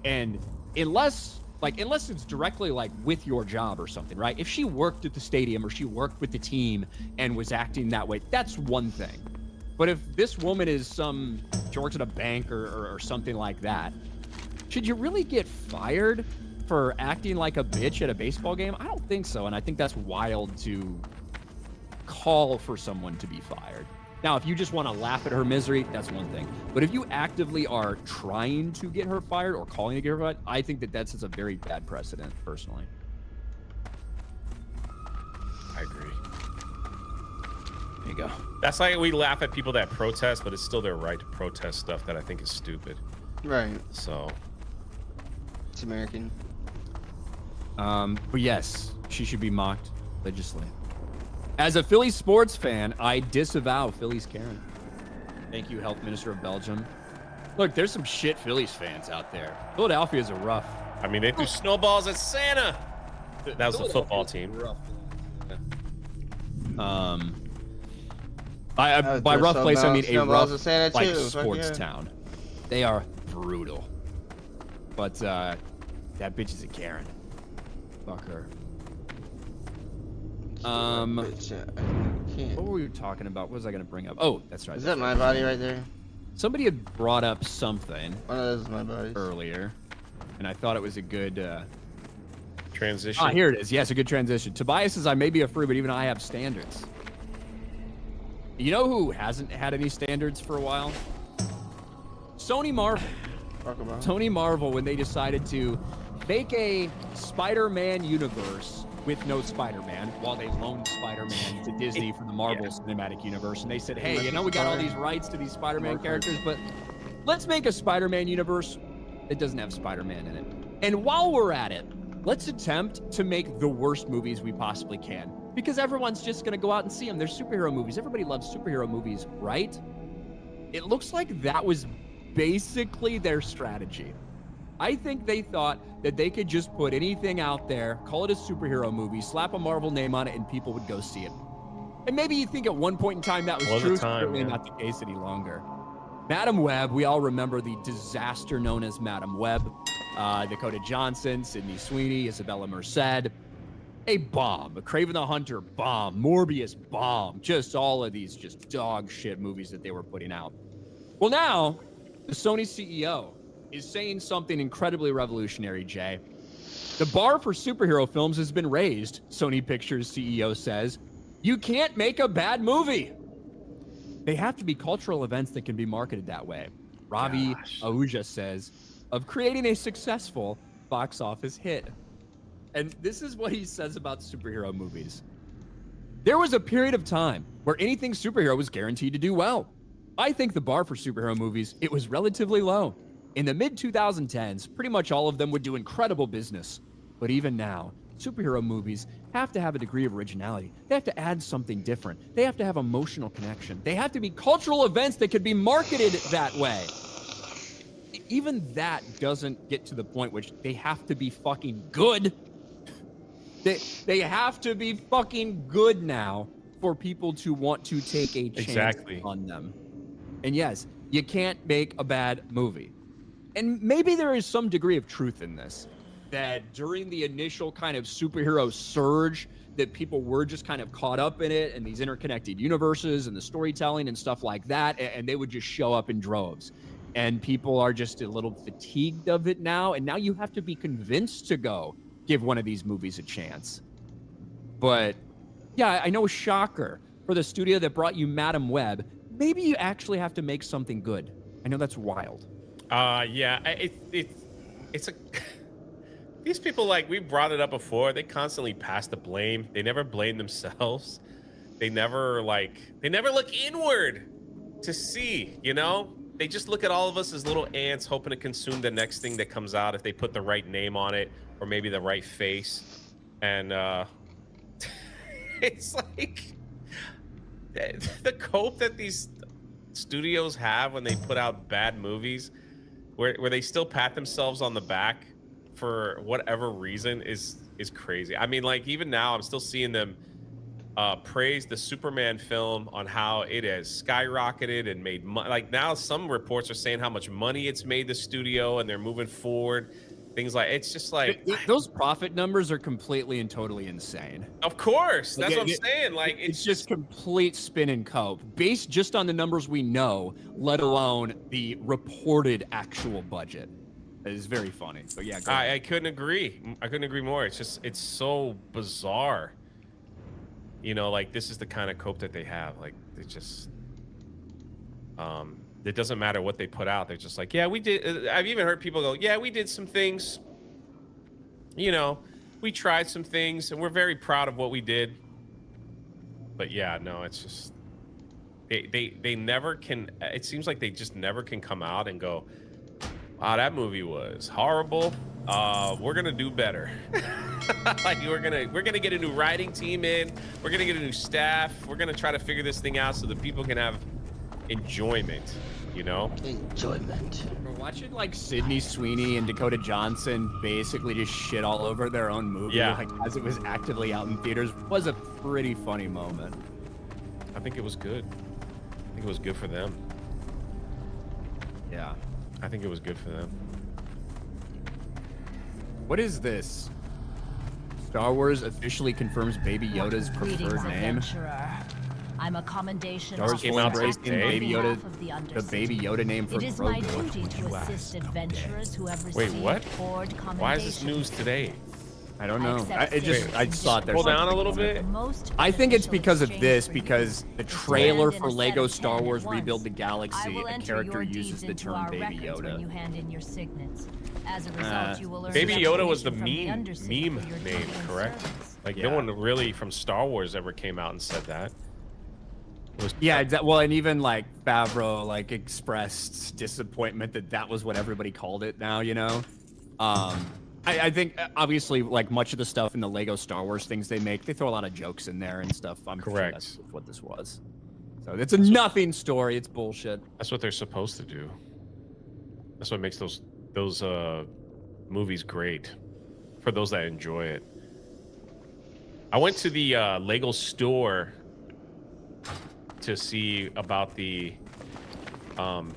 And unless it's directly like with your job or something, right? If she worked at the stadium or she worked with the team and was acting that way, that's one thing. But if this woman she works at a bank or something like that, should you really get fired for acting like a bitch at a baseball game? I don't think so. And I think that's wild to call for someone to be fired. Now, if you just want to laugh at her misery, that's one thing. But if you actively are trying to get her fired or calling to get her fired, I think that sets a very bad precedent, personally. I agree. There you go. That's like we laugh at people that protest, but it's still their right to protest stuff that I think is stupid. Right. So. It's American. But yes, she should be mocked religiously. As a Philly sports fan, I disavow Philly's Karen. Thank you, Health Minister of Belgium. Look, there's some shit Phillies fans out there. Philadelphia's a rough. I mean, they threw snowballs at Santa. That was the football team. By rough place, I mean a rough like sports town. They are brutal. But that bitch is a Karen. Fuck her. What were we talking about? What was I gonna bring up? Oh, that's right. Is that my body right there? Somebody had brought up something. One of those is my body. Earlier, and I thought it was a good transition. Ah, here it is. Yes, a good transition. Tobias says I may be a free, but even I have standards. You know who hasn't had any standards for a while? Sony Marvel. Sony Marvel, when they decided to make a Spider-Man universe with no Spider-Man, while they loaned Spider-Man to Disney for the Marvel Cinematic Universe. And they said, hey, you know, we got all these rights to these Spider-Man characters, but let's make a Spider-Man universe that doesn't have Spider-Man in it. And while we're at it, let's attempt to make the worst movies we possibly can, because everyone's just going to go out and see them. They're superhero movies. Everybody loves superhero movies, right? It looks like that was basically their strategy. I think they thought that they could just put anything out there, call it a superhero movie, slap a Marvel name on it, and people would go see it. And maybe you think at one point in time that was true, certainly not the case any longer. Madam Web, we all remember the disaster known as Madam Web. Dakota Johnson, Sydney Sweeney, Isabella Merced. A bomb. A Kraven the Hunter bomb. Morbius bomb. Just all of these just dog shit movies that they were putting out. Well, now, the Sony CEO is saying something incredibly revolutionary, Jay. The bar for superhero films has been raised, Sony Pictures CEO says. You can't make a bad movie. They have to be cultural events that can be marketed that way. Ravi Ahuja says, of creating a successful box office hit. And this is what he says about superhero movies. There was a period of time where anything superhero was guaranteed to do well. I think the bar for superhero movies, it was relatively low. In the mid-2010s, pretty much all of them would do incredible business. But even now, superhero movies have to have a degree of originality. They have to add something different. They have to have emotional connection. They have to be cultural events that could be marketed that way. Even that doesn't get to the point which they have to be fucking good. They have to be fucking good now for people to want to take a chance on them. And yes, you can't make a bad movie. And maybe there is some degree of truth in this, that during the initial kind of superhero surge, that people were just kind of caught up in it and these interconnected universes and the storytelling and stuff like that, and they would just show up in droves. And people are just a little fatigued of it now, and now you have to be convinced to go give one of these movies a chance. But yeah, I know, shocker, for the studio that brought you Madam Web, maybe you actually have to make something good. I know that's wild. Yeah, it's a... These people, like, we brought it up before, they constantly pass the blame. They never blame themselves. They never look inward to see, you know? They just look at all of us as little ants hoping to consume the next thing that comes out if they put the right name on it or maybe the right face. And it's like the cope that these studios have when they put out bad movies where they still pat themselves on the back for whatever reason is crazy. I mean, like, even now I'm still seeing them praise the Superman film on how it has skyrocketed and made money. Like, now some reports are saying how much money it's made the studio and they're moving forward. Things like, it's just like, those profit numbers are completely and totally insane. Of course, that's what I'm saying. Like, it's just complete spin and cope based just on the numbers we know, let alone the reported actual budget. It is very funny. But yeah, I couldn't agree. I couldn't agree more. It's just, it's so bizarre. You know, like, this is the kind of cope that they have. Like, they just, it doesn't matter what they put out. They're just like, yeah, we did. I've even heard people go, yeah, we did some things. You know, we tried some things and we're very proud of what we did. But yeah, no, it's just, they never can. It seems like they just never can come out and go, wow, that movie was horrible. We're gonna do better. Like, we're gonna get a new writing team in. We're gonna get a new staff. We're gonna try to figure this thing out so that people can have enjoyment. You know, enjoyment. We're watching, like, Sydney Sweeney and Dakota Johnson basically just shit all over their own movie. Yeah. Like, as it was actively out in theaters, was a pretty funny moment. I think it was good. I think it was good for them. Yeah. I think it was good for them. What is this? Star Wars officially confirms Baby Yoda's preferred name. I'm a commendation Star Wars came out embracing Baby Yoda, the Baby Yoda Yoda name for It is my Grogu. duty to assist adventurers who have Wait, received what? board Why is this commendations. news today? I don't know. accept I saw it there. Pull down a little bit. I think it's because of this, because the trailer Stand in for a set Lego of Star 10 Wars at once. Rebuild the I Galaxy, will a enter character your uses deeds the into term our Baby records when you Yoda. hand in your signets. As a result, you will earn Baby Yoda was the reputation from meme Undercity for your name, diligent correct? service. Like, Yeah. no one really from Star Wars ever came out and said that. It was, Yeah, well, and even, like, Favreau, like, expressed disappointment that that was what everybody called it now, you know? I think, obviously, like, much of the stuff in the Lego Star Wars things they make, they throw a lot of jokes in there and stuff. I'm sure Correct. that's what this was. So it's a nothing story. It's bullshit. That's what they're supposed to do. That's what makes those movies great for those that enjoy it. I went to the Lego store to see about the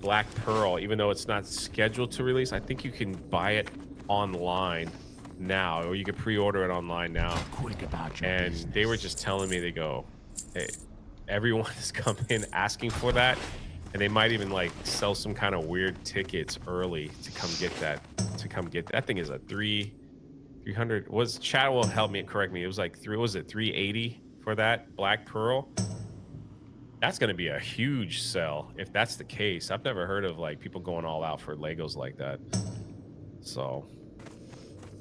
Black Pearl, even though it's not scheduled to release. I think you can buy it online now, or you can pre-order it online now. Quick about your And business. they were just telling me, they go, hey, everyone has come in asking for that, and they might even, like, sell some kind of weird tickets early to come get that. That thing is a 300. Was Chad will help me, correct me. It was like 380 for that Black Pearl. That's gonna be a huge sell if that's the case. I've never heard of, like, people going all out for Legos like that. So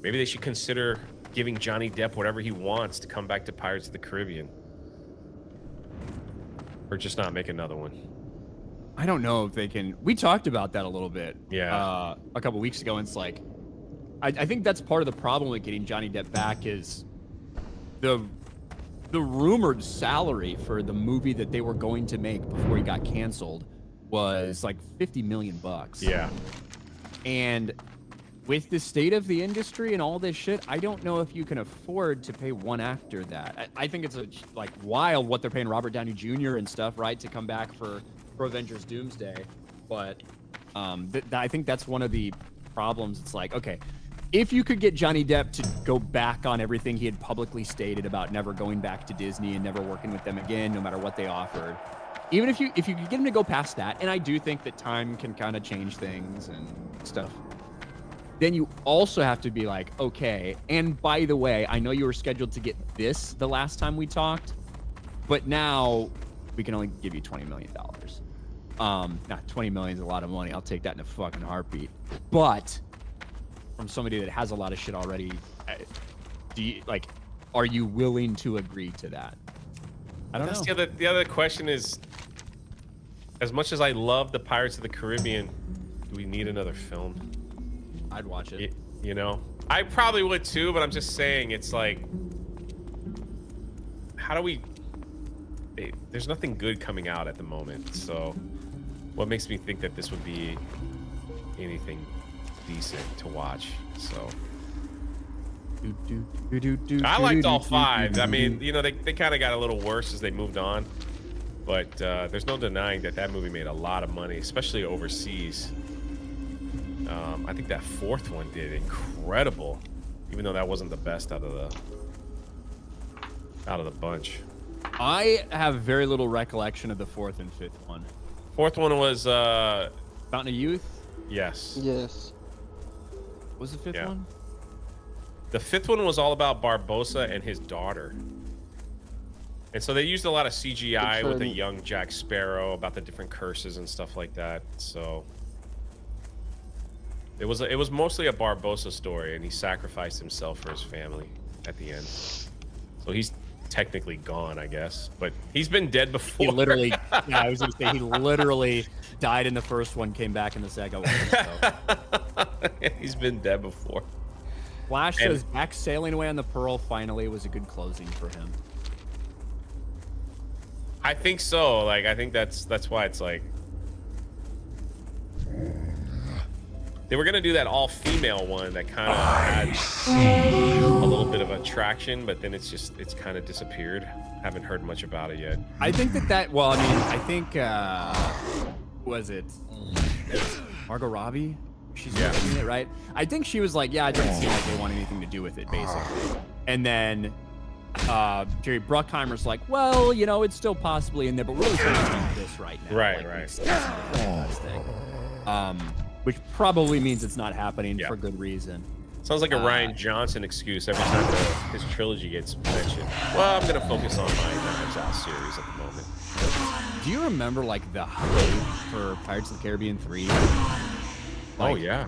maybe they should consider giving Johnny Depp whatever he wants to come back to Pirates of the Caribbean, or just not make another one. I don't know if they can. We talked about that a little bit. Yeah. A couple weeks ago, and it's like, I think that's part of the problem with getting Johnny Depp back is the rumored salary for the movie that they were going to make before he got canceled was like $50 million. Yeah. And with the state of the industry and all this shit, I don't know if you can afford to pay one actor that. I think it's like wild what they're paying Robert Downey Jr. and stuff, right, to come back for Avengers Doomsday. But I think that's one of the problems. It's like, okay, if you could get Johnny Depp to go back on everything he had publicly stated about never going back to Disney and never working with them again, no matter what they offered, even if you could get him to go past that, and I do think that time can kind of change things and stuff, then you also have to be like, okay, and by the way, I know you were scheduled to get this the last time we talked, but now we can only give you $20 million. Not $20 million is a lot of money. I'll take that in a fucking heartbeat. But from somebody that has a lot of shit already, are you willing to agree to that? I don't know. The other question is, as much as I love the Pirates of the Caribbean, do we need another film? I'd watch it. You know, I probably would too, but I'm just saying, it's like, how do we? There's nothing good coming out at the moment, so what makes me think that this would be anything decent to watch? So I liked all five. I mean, you know, they kind of got a little worse as they moved on, but there's no denying that movie made a lot of money, especially overseas. I think that fourth one did incredible, even though that wasn't the best out of the bunch. I have very little recollection of the fourth and fifth one. Fourth one was Fountain of Youth? Yes. Yes. What was the fifth one? The fifth one was all about Barbossa and his daughter. And so they used a lot of CGI with a young Jack Sparrow about the different curses and stuff like that. So it was mostly a Barbossa story, and he sacrificed himself for his family at the end. So he's technically gone, I guess, but he's been dead before. He literally, yeah, I was gonna say he literally died in the first one, came back in the second one. So. He's been dead before. Flash says back sailing away on the Pearl finally was a good closing for him. I think so. Like, I think that's why it's like they were gonna do that all-female one that kind of had a little bit of attraction, but then it's kind of disappeared. Haven't heard much about it yet. I think that well, I mean, I think was it Margot Robbie? She's doing it, right? I think she was like, yeah, it doesn't seem like they want anything to do with it, basically. And then Jerry Bruckheimer's like, well, you know, it's still possibly in there, but we're really focused on this right now. Right, right. Which probably means it's not happening for good reason. Sounds like a Ryan Johnson excuse every time his trilogy gets mentioned. Well, I'm gonna focus on my Knives Out series at the moment. Do you remember like the hype for Pirates of the Caribbean 3? Oh yeah.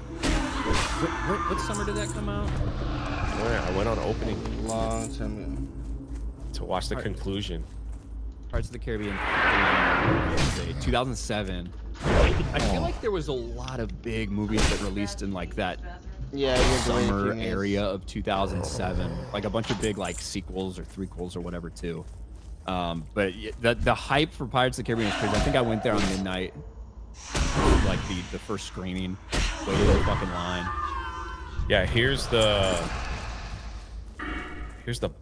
What summer did that come out? Oh, yeah, I went on opening long time ago to watch the conclusion. Pirates of the Caribbean 2007. I feel like there was a lot of big movies that released in like that summer area of 2007, like a bunch of big like sequels or threequels or whatever too. But the hype for Pirates of the Caribbean is crazy. I think I went there on midnight, like the first screening, waited in the fucking line. Yeah, here's the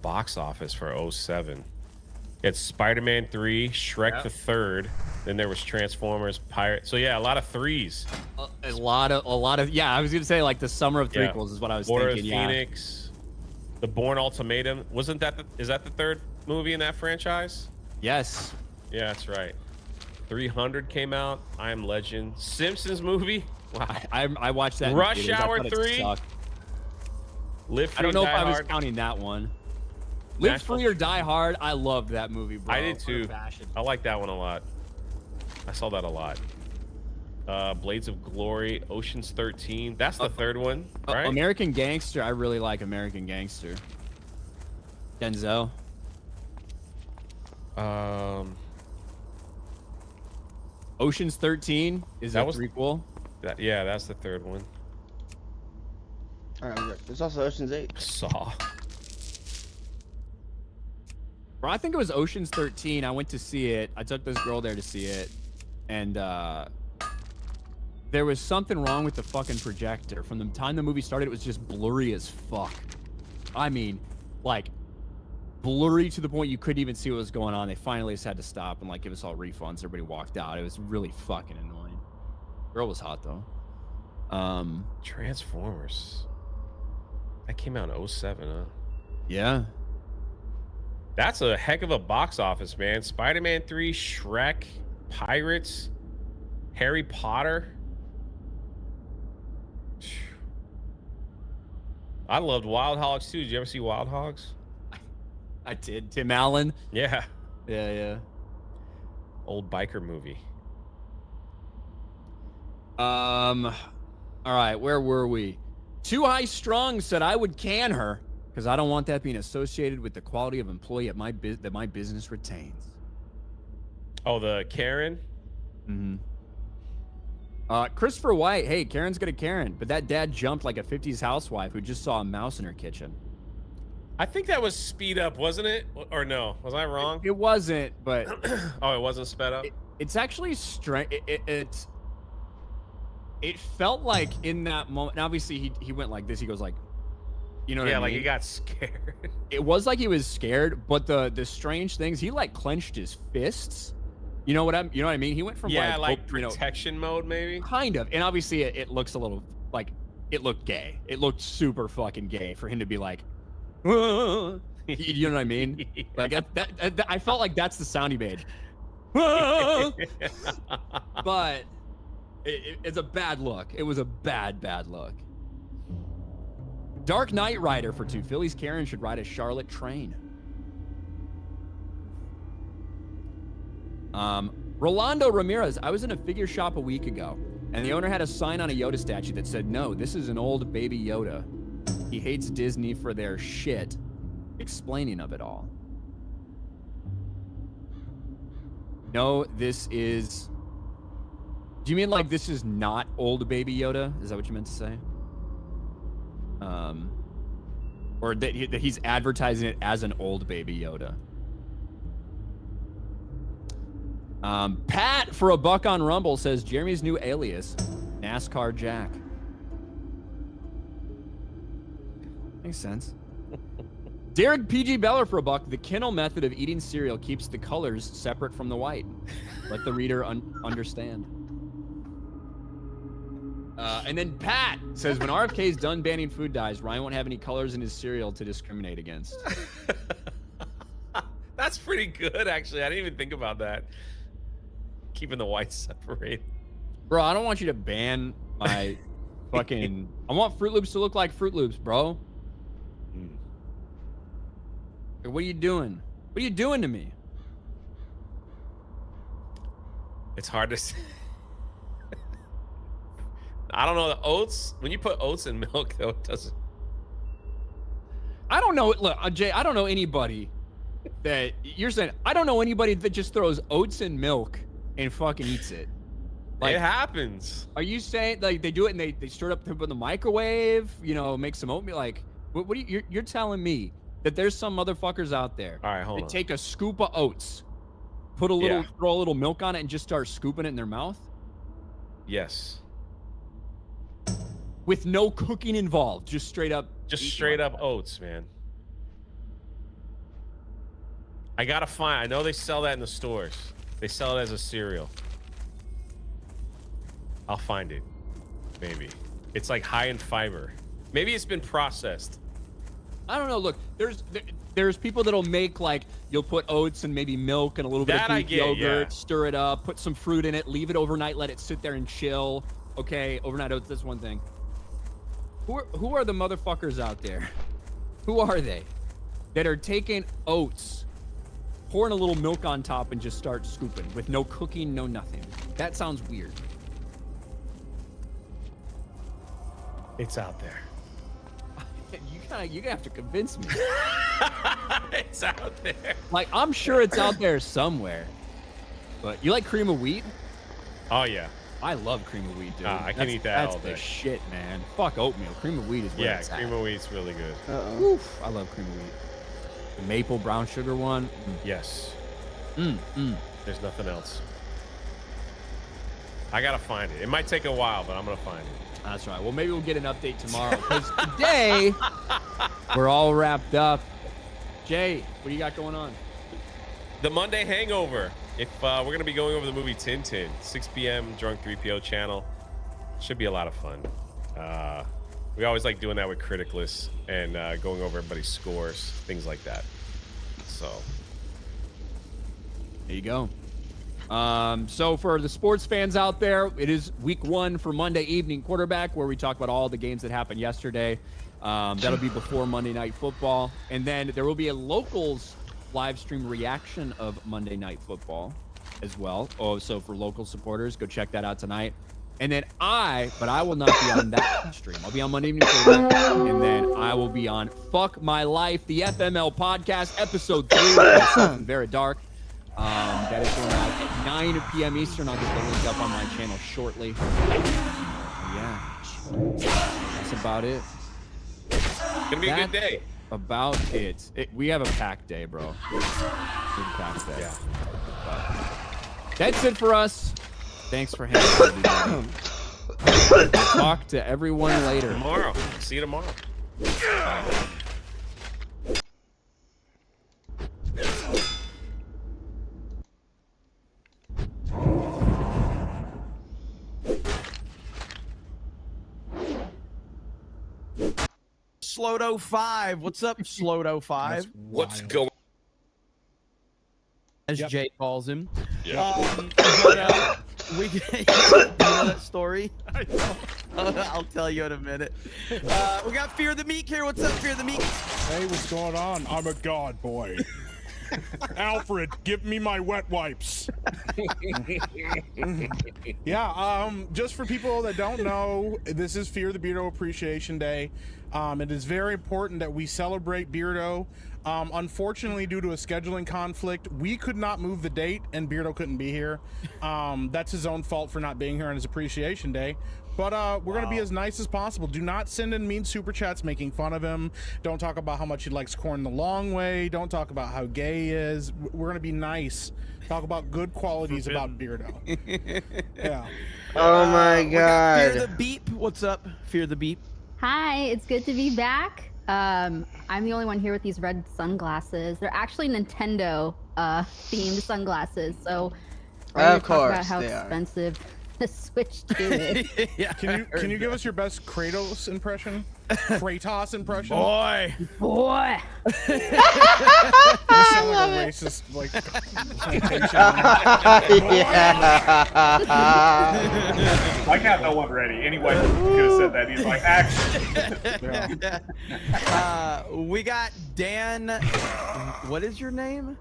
box office for 07. It's Spider-Man 3, Shrek the Third, then there was Transformers, Pirates. So yeah, a lot of threes. A lot of yeah. I was gonna say like the summer of threequels is what I was Order thinking. of Phoenix, The Bourne Ultimatum. Wasn't that is that the third movie in that franchise? Yes. Yeah, that's right. 300 came out. I Am Legend. Simpsons movie. Wow. I watched that. Rush Hour 3. Live Free, I don't know if I was Hard. counting that one. Live Free or Die Hard. I loved that movie, bro. I did too. I like that one a lot. I saw that a lot. Blades of Glory, Ocean's 13. That's the third one, right? American Gangster. I really like American Gangster. Denzel. Ocean's 13 is that a prequel? Yeah, that's the third one. All right, there's also Ocean's 8. Saw. Bro, I think it was Ocean's 13. I went to see it. I took this girl there to see it, and there was something wrong with the fucking projector. From the time the movie started, it was just blurry as fuck. I mean, like, blurry to the point you couldn't even see what was going on. They finally just had to stop and like give us all refunds. Everybody walked out. It was really fucking annoying. Girl was hot though. Transformers. That came out in 07, huh? Yeah. That's a heck of a box office, man. Spider-Man 3, Shrek, Pirates, Harry Potter. I loved Wild Hogs too. Did you ever see Wild Hogs? I did. Tim Allen. Yeah. Yeah. Old biker movie. All right, where were we? Too High Strong said I would can her because I don't want that being associated with the quality of employee at that my business retains. Oh, the Karen? Mm-hmm. Christopher White, hey, Karen's gonna Karen, but that dad jumped like a 50s housewife who just saw a mouse in her kitchen. I think that was speed up, wasn't it? Or no? Was I wrong? It wasn't, but oh, it wasn't sped up. It's actually strange. It felt like in that moment. And obviously, he went like this. He goes like, you know what I mean? Yeah, like he got scared. It was like he was scared, but the strange things, he like clenched his fists. You know what I mean? He went from like protection mode, maybe. Kind of, and obviously it looks a little like it looked gay. It looked super fucking gay for him to be like. You know what I mean? Like that, I felt like that's the sound he made. But it's a bad look. It was a bad look. Dark Knight Rider for 2. Philly's Karen should ride a Charlotte train. Rolando Ramirez. I was in a figure shop a week ago, and the owner had a sign on a Yoda statue that said, "No, this is an old baby Yoda. He hates Disney for their shit," explaining of it all. No, this is... Do you mean like this is not old baby Yoda? Is that what you meant to say? Or that he's advertising it as an old baby Yoda? Pat for $1 on Rumble says Jeremy's new alias, NASCAR Jack. Makes sense. Derek PG Beller for $1. The Kennel method of eating cereal keeps the colors separate from the white. Let the reader understand. And then Pat says, when RFK's done banning food dyes, Ryan won't have any colors in his cereal to discriminate against. That's pretty good, actually. I didn't even think about that. Keeping the whites separate. Bro, I don't want you to ban my fucking... I want Fruit Loops to look like Fruit Loops, bro. What are you doing? What are you doing to me? It's hard to say. I don't know. The oats, when you put oats in milk, though, it doesn't. I don't know. Look, Jay, I don't know anybody that you're saying. I don't know anybody that just throws oats in milk and fucking eats it. Like, it happens. Are you saying like they do it and they stir it up, put it in the microwave, you know, make some oatmeal? Like, what are you're telling me that there's some motherfuckers out there all right, hold that on. take a scoop of oats, put a little, throw a little milk on it, and just start scooping it in their mouth? Yes. With no cooking involved, just straight up. Just straight up oats, man. I gotta find. I know they sell that in the stores. They sell it as a cereal. I'll find it. Maybe. It's like high in fiber. Maybe it's been processed. I don't know. Look, there's people that'll make like you'll put oats and maybe milk and a little bit of Greek yogurt, stir it up, put some fruit in it, leave it overnight, let it sit there and chill. Okay, overnight oats. That's one thing. Who are the motherfuckers out there? Who are they that are taking oats, pouring a little milk on top, and just start scooping with no cooking, no nothing? That sounds weird. It's out there. You have to convince me. It's out there. Like, I'm sure it's out there somewhere. But you like cream of wheat? Oh yeah. I love cream of wheat, dude. I can eat that all day. That's the shit, man. Fuck oatmeal. Cream of wheat is where it's cream at. of wheat's really good. Oof, I love cream of wheat. The maple brown sugar one. Yes. There's nothing else. I gotta find it. It might take a while, but I'm gonna find it. That's right. Well, maybe we'll get an update tomorrow. Because today, we're all wrapped up. Jay, what do you got going on? The Monday Hangover. If we're gonna be going over the movie Tintin, 6 p.m. Drunk 3PO channel. Should be a lot of fun. We always like doing that with Criticless and going over everybody's scores, things like that. So there you go. So for the sports fans out there, it is week 1 for Monday Evening Quarterback, where we talk about all the games that happened yesterday. That'll be before Monday Night Football. And then there will be a locals live stream reaction of Monday Night Football as well. Oh, so for local supporters, go check that out tonight. And then I will not be on that stream. I'll be on Monday Evening Quarterback, and then I will be on Fuck My Life, the FML podcast, episode 3, myself and Very Dark. That is going out at 9 p.m. Eastern. I'll get the link up on my channel shortly. Yeah, that's about it. gonna be a good day. About it. We have a packed day, bro. Big packed day. Yeah. But that's it for us. Thanks for hanging out, everybody. Talk to everyone later. Tomorrow. See you tomorrow. Bye. Slodo5. What's up, Slodo5? What's going? As Jay calls him. Yeah. We you know that story? I know. I'll tell you in a minute. We got Fear the Meek here. What's up, Fear the Meek? Hey, what's going on? I'm a god boy. Alfred, give me my wet wipes. Yeah, just for people that don't know, this is Fear the Beardo Appreciation Day. It is very important that we celebrate Beardo. Unfortunately, due to a scheduling conflict, we could not move the date, and Beardo couldn't be here. That's his own fault for not being here on his Appreciation Day. But we're going to be as nice as possible. Do not send in mean super chats making fun of him. Don't talk about how much he likes corn the long way. Don't talk about how gay he is. We're going to be nice. Talk about good qualities about Beardo. Yeah. Oh my god. Fear the Beep. What's up, Fear the Beep? Hi, it's good to be back. I'm the only one here with these red sunglasses. They're actually Nintendo themed sunglasses. So of talk about course how they expensive the Switch 2 is. Yeah. Can you give us your best Kratos impression? Kratos impression? Boy. Boy. You sound like a racist, like, yeah. I got no one ready. Anyway, could have said that. He's like, action. We got Dan. What is your name?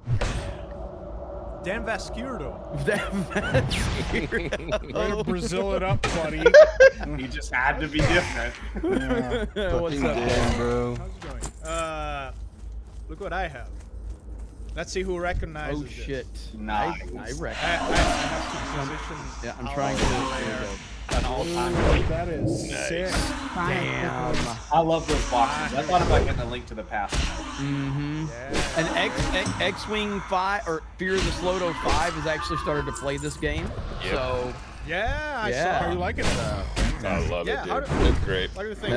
Dan Vascurdo. Dan Vascurdo. Way to Brazil it up, buddy. He just had to be different. What's up, Dan, bro? How's it going? Look what I have. Let's see who recognizes Oh shit! Nice. I reckon. I have to position. Yeah, I'm trying to. An all-time. That is sick. Damn. I love those boxes. I thought about getting a Link to the Past. Mm-hmm. Yeah. And X-Wing 5 or Fear the Slodo 5 has actually started to play this game. Yep. So Yeah, I Yeah. saw. How you like it? I love Yeah, it, how dude. do- It's great. What do you think?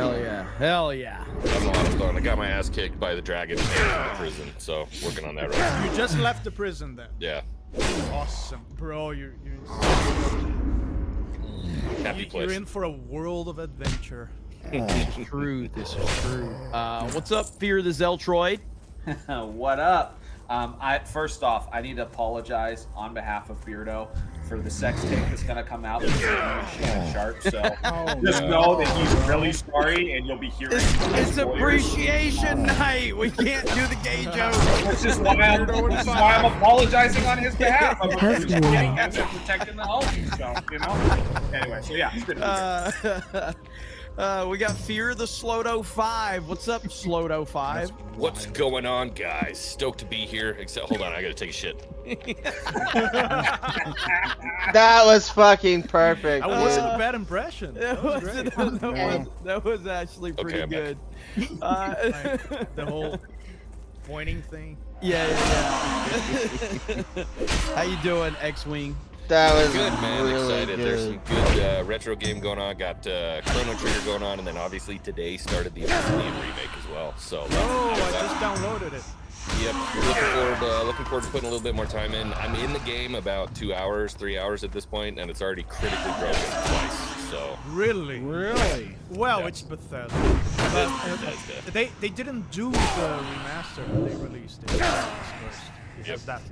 hell yeah. I'm a lot of fun. I got my ass kicked by the dragon in prison, so working on that right now. You just left the prison then. Yeah. Awesome, bro. You're Happy you're place. in for a world of adventure. This is true. What's up, Fear the Zeltroid? What up? First off, I need to apologize on behalf of Beardo for the sex tape that's gonna come out with Shannon Sharp. So just know that he's really sorry, and you'll be hearing. It's Appreciation Night. We can't do the gay joke. This is why I'm apologizing on his behalf. I'm protecting him and protecting the homies. So you know. Anyway, so yeah, it's good to be here. We got Fear the Slodo 5. What's up, Slodo 5? What's going on, guys? Stoked to be here. Except, hold on, I gotta take a shit. That was fucking perfect. That wasn't a bad impression. That was actually pretty I'm good. Like, the whole. pointing thing. Yeah. How you doing, X-Wing? That was good, man. really Excited. good. There's some good retro game going on. Got Chrono Trigger going on, and then obviously today started the Oblivion remake as well. So. Oh, I just downloaded it. Yep. Looking forward to putting a little bit more time in. I'm in the game about 2 hours, 3 hours at this point, and it's already critically broken twice. So. Really? Well, it's Bethesda. But, they didn't do the remaster when they released it. Just that.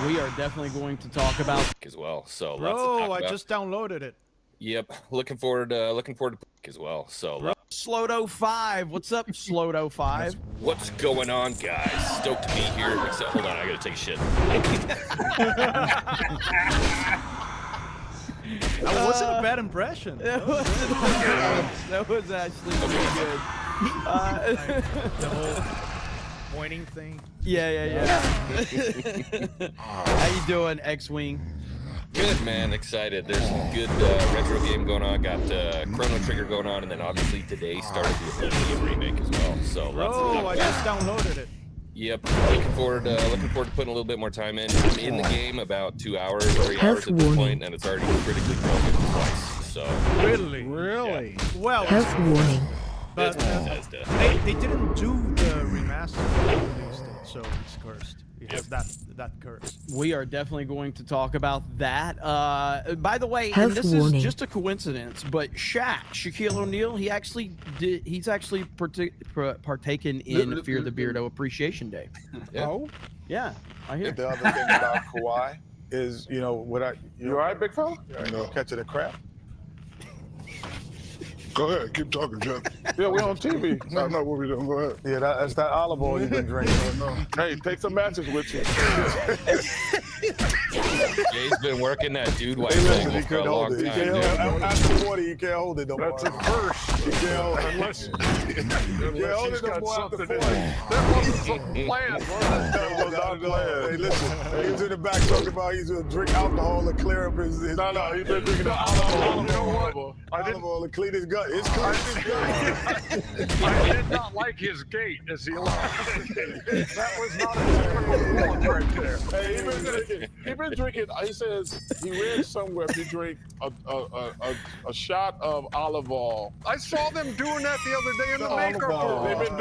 We are definitely going to talk about as well. So. Bro, I just downloaded it. Yep. Looking forward to as well. So. Slodo5. What's up, Slodo5? What's going on, guys? Stoked to be here. Except, hold on, I gotta take a shit. That wasn't a bad impression. That was actually pretty good. The whole pointing thing. Yeah. How you doing, X-Wing? Good, man. Excited. There's some good retro game going on. Got Chrono Trigger going on, and then obviously today started the Oblivion remake as well. So. Bro, I just downloaded it. Yep. Looking forward to putting a little bit more time in. I'm in the game about 2 hours, 3 hours at this point, and it's already critically broken twice. So. Really? Yeah. Well. Health warning. But they didn't do the remaster when they released it, so it's cursed. It has that curse. We are definitely going to talk about that. By the way, Health and this warning. is just a coincidence, but Shaquille O'Neal, he's actually partaken in Fear the Beardo Appreciation Day. Yeah. Oh, yeah, I hear. The other thing about Kawhi is, you know, you all right, big fella? You know, catching a crap. Go ahead, keep talking, Jeff. Yeah, we're on TV. I know what we're doing. Go ahead. Yeah, that's that olive oil you've been drinking. Hey, take some matches with you. Jay's been working that dude white Hey, listen, label he for a couldn't long hold it. He time. can't dude. hold it. After 40, you can't hold it no more. That's a first. You can't hold it. Unless You can't hold it no more after 40. That wasn't some plan, was it? That was not planned. Hey, listen. He was in the back talking about he's going to drink alcohol to clear up his No, he's been drinking the olive oil. You know what? olive oil to clean his gut. It's clean his gut. I did not like his gait as he left. That was not a typical walk right there. Hey, he been drinking. He says he read somewhere if you drink a shot of olive oil. I saw them doing that the other day in the Olive makeup oil. room. They've been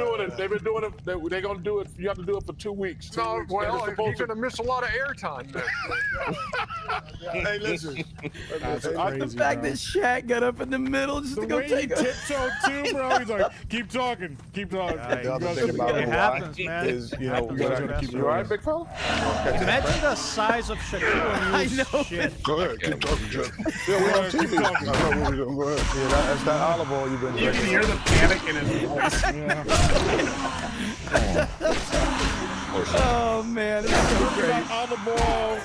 doing it. They're gonna do it. You have to do it for 2 weeks. No, well, They're you're supposed gonna miss a lot of airtime then. Hey, listen. that's The crazy, fact bro. that Shaq got up in the middle just The to go way he take a... tiptoed too, bro. He's like, keep talking. The other thing about It Kawhi happens, man. is, you know, Happens to the best you all right, big fella? Imagine the size of Shaquille O'Neal's shit. Go ahead, keep talking, Jeff. Yeah, we're on TV. I know what we're doing. Go ahead. Yeah, that's that olive oil you've been You drinking. can hear the panic in his voice. Oh man, it's so great. Olive oil.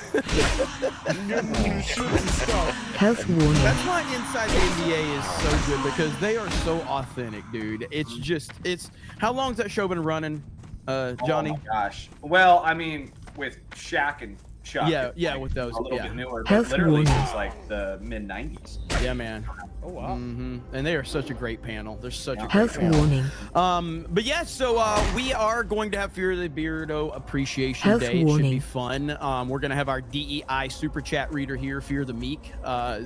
Getting shit and stuff. Health warning. That's why Inside the NBA is so good, because they are so authentic, dude. It's just, how long's that show been running, Johnny? Oh my gosh. Well, I mean, with Shaq and Chuck. Yeah, it's yeah, like with those, a little yeah. bit newer, but Health literally warning. since like the mid '90s. Yeah, man. Oh wow. And they are such a great panel. They're such a great Health panel. warning. But yeah, so we are going to have Fear the Beardo Appreciation Health Day. It should warning. be fun. We're gonna have our DEI super chat reader here, Fear the Meek. I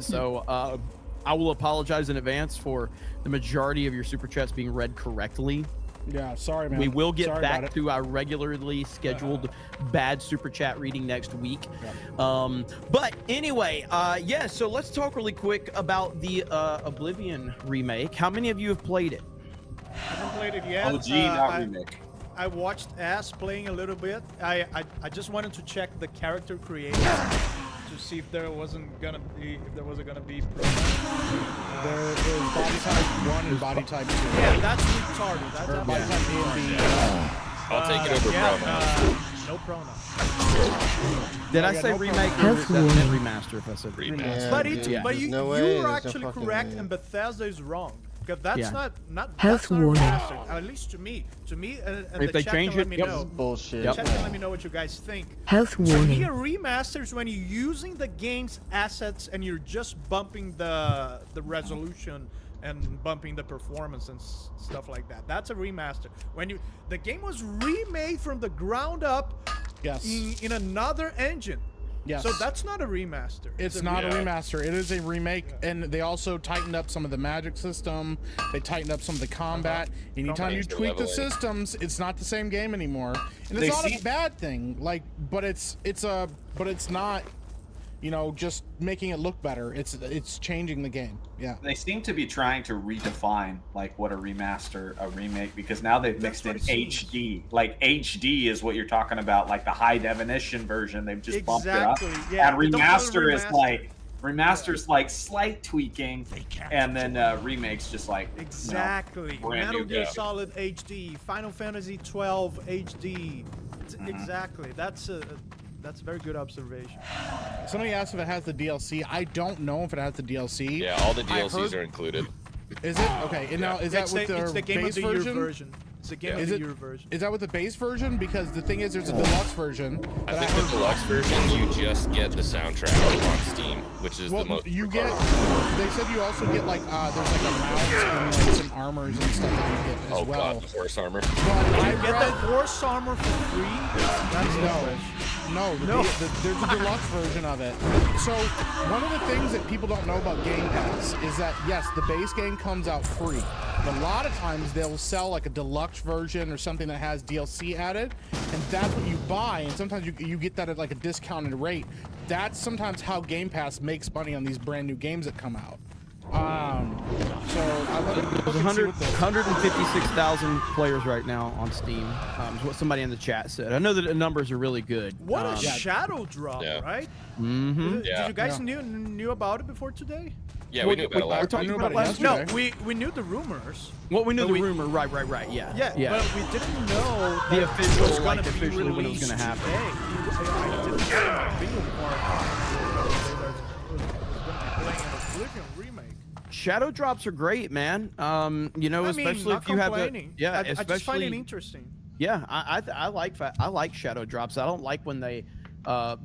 will apologize in advance for the majority of your super chats being read correctly. Yeah, sorry, man. We will get Sorry back about it. to our regularly scheduled bad super chat reading next week. But anyway, yeah, so let's talk really quick about the Oblivion remake. How many of you have played it? I haven't played it yet. OG, not remake. I watched Ass playing a little bit. I just wanted to check the character creation to see if there wasn't gonna be promo. There is body type 1 and body type 2. Yeah, that's retarded. That's Body type A and B. I'll take it over no promo. Did I say remake or Health that meant warning. remaster if I said remake? Yeah, But dude, it, there's but you, no way, you there's were no actually fucking correct, way. and Bethesda is wrong. Because that's Yeah. not Health that's not warning. remastered. At least to me, and If the they chat change can let it, me yep. know. Bullshit. Yep. Chat can let me know what you guys think. Health To me, warning. a remaster is when you're using the game's assets and you're just bumping the resolution and bumping the performance and stuff like that. That's a remaster. When the game was remade from the ground up, yes, in another engine. Yes. So that's not a remaster. It's not a remaster. It is a remake, and they also tightened up some of the magic system. They tightened up some of the combat. Anytime you tweak the systems, it's not the same game anymore. And it's not a bad thing. Like, but it's not, you know, just making it look better. It's changing the game. Yeah. They seem to be trying to redefine like what a remake, because now they've mixed in HD. Like HD is what you're talking about, like the high definition version. They've just bumped it up. Yeah. And remaster is like like slight tweaking, and then remakes just like exactly. Metal Gear Solid HD, Final Fantasy 12 HD. Exactly. That's a very good observation. Somebody asked if it has the DLC. I don't know if it has the DLC. Yeah, all the DLCs are included. Is it? Okay, and now is that with the Game base of the Year version? It's a Game of the Year version. Is that with the base version? Because the thing is, there's a deluxe version. I think the deluxe version, you just get the soundtrack on Steam, which is the most. You get. They said you also get like there's like a mount and like some armors and stuff that you get as well. God, the horse armor. But you get the horse armor for free? That's No, there's a deluxe version of it. So one of the things that people don't know about Game Pass is that yes, the base game comes out free, but a lot of times they'll sell like a deluxe version or something that has DLC added, and that's what you buy. And sometimes you get that at like a discounted rate. That's sometimes how Game Pass makes money on these brand new games that come out. So there's 156,000 players right now on Steam. Is what somebody in the chat said. I know that the numbers are really good. What a shadow drop, right? Mm-hmm. Did you guys knew about it before today? Yeah, we knew about it last week. No, we knew the rumors. Well, we knew the rumor, right, yeah. Yeah, but we didn't know the official, like officially when it was going to happen. I didn't get my video part. Oblivion remake. Shadow drops are great, man. You know, especially if you have the I just find it interesting. Yeah, I like shadow drops. I don't like when they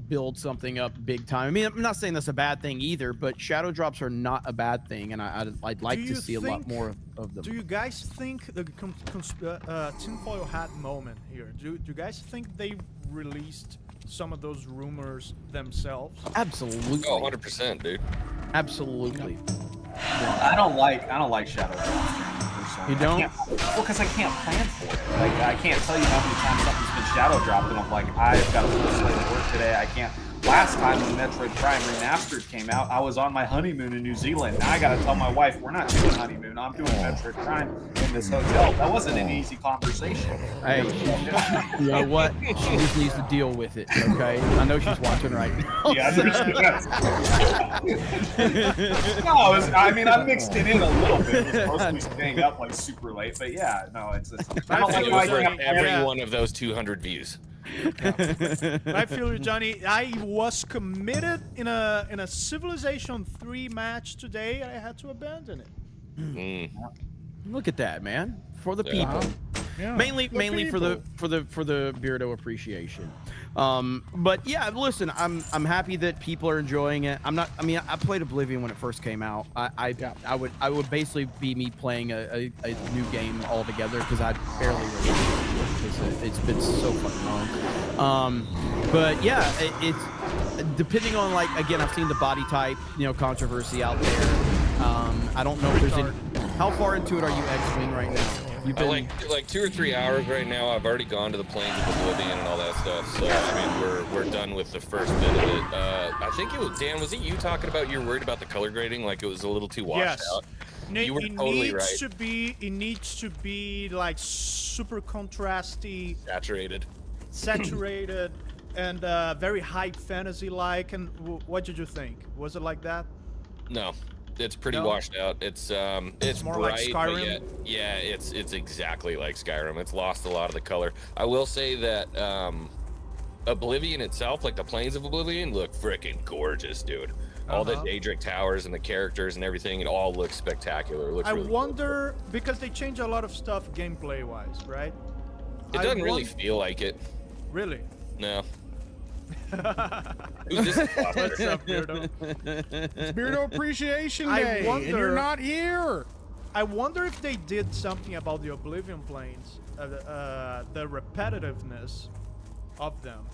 build something up big time. I mean, I'm not saying that's a bad thing either, but shadow drops are not a bad thing, and I'd like to see a lot more of them. Do you guys think the tinfoil hat moment here? Do you guys think they released some of those rumors themselves? Absolutely. Oh, 100%, dude. Absolutely. Yeah. I don't like shadow drops. You don't? Well, because I can't plan for it. Like, I can't tell you how many times something's been shadow dropped, and I'm like, I've got a full slate of work today. I can't. Last time when Metroid Prime Remastered came out, I was on my honeymoon in New Zealand. Now I gotta tell my wife, we're not doing honeymoon. I'm doing Metroid Prime in this hotel. That wasn't an easy conversation. Hey, you know what? She just needs to deal with it, okay? I know she's watching right now. Yeah, no, I mean, I mixed it in a little bit. It was mostly staying up like super late, but yeah, no, it's I don't like every one of those 200 views. I feel you, Johnny. I was committed in a Civilization 3 match today, and I had to abandon it. Look at that, man. For the people. Yeah. Mainly for the Beardo appreciation. But yeah, listen, I'm happy that people are enjoying it. I played Oblivion when it first came out. I would basically be me playing a new game altogether because I barely really because it's been so fucking long. But yeah, it's depending on, like, again, I've seen the body type, you know, controversy out there. I don't know if there's any. How far into it are you X-Wing right now? You've been like 2 or 3 hours right now. I've already gone to the plains of Oblivion and all that stuff. So I mean, we're done with the first bit of it. I think it was Dan. Was it you talking about you're worried about the color grading? Like it was a little too washed out. You were totally right. It needs to be like super contrasty, saturated, and very high fantasy-like. And what did you think? Was it like that? No. It's pretty washed out. It's more bright, like Skyrim. but yeah, it's exactly like Skyrim. It's lost a lot of the color. I will say that Oblivion itself, like the plains of Oblivion, look freaking gorgeous, dude. All the Daedric towers and the characters and everything, it all looks spectacular. It looks really wonder cool. Because they change a lot of stuff gameplay-wise, right? It doesn't really feel like it. Really? No. Who's this? What's up, Beardo? It's Beardo Appreciation Day, and you're not here. I wonder if they did something about the Oblivion planes, the repetitiveness of them,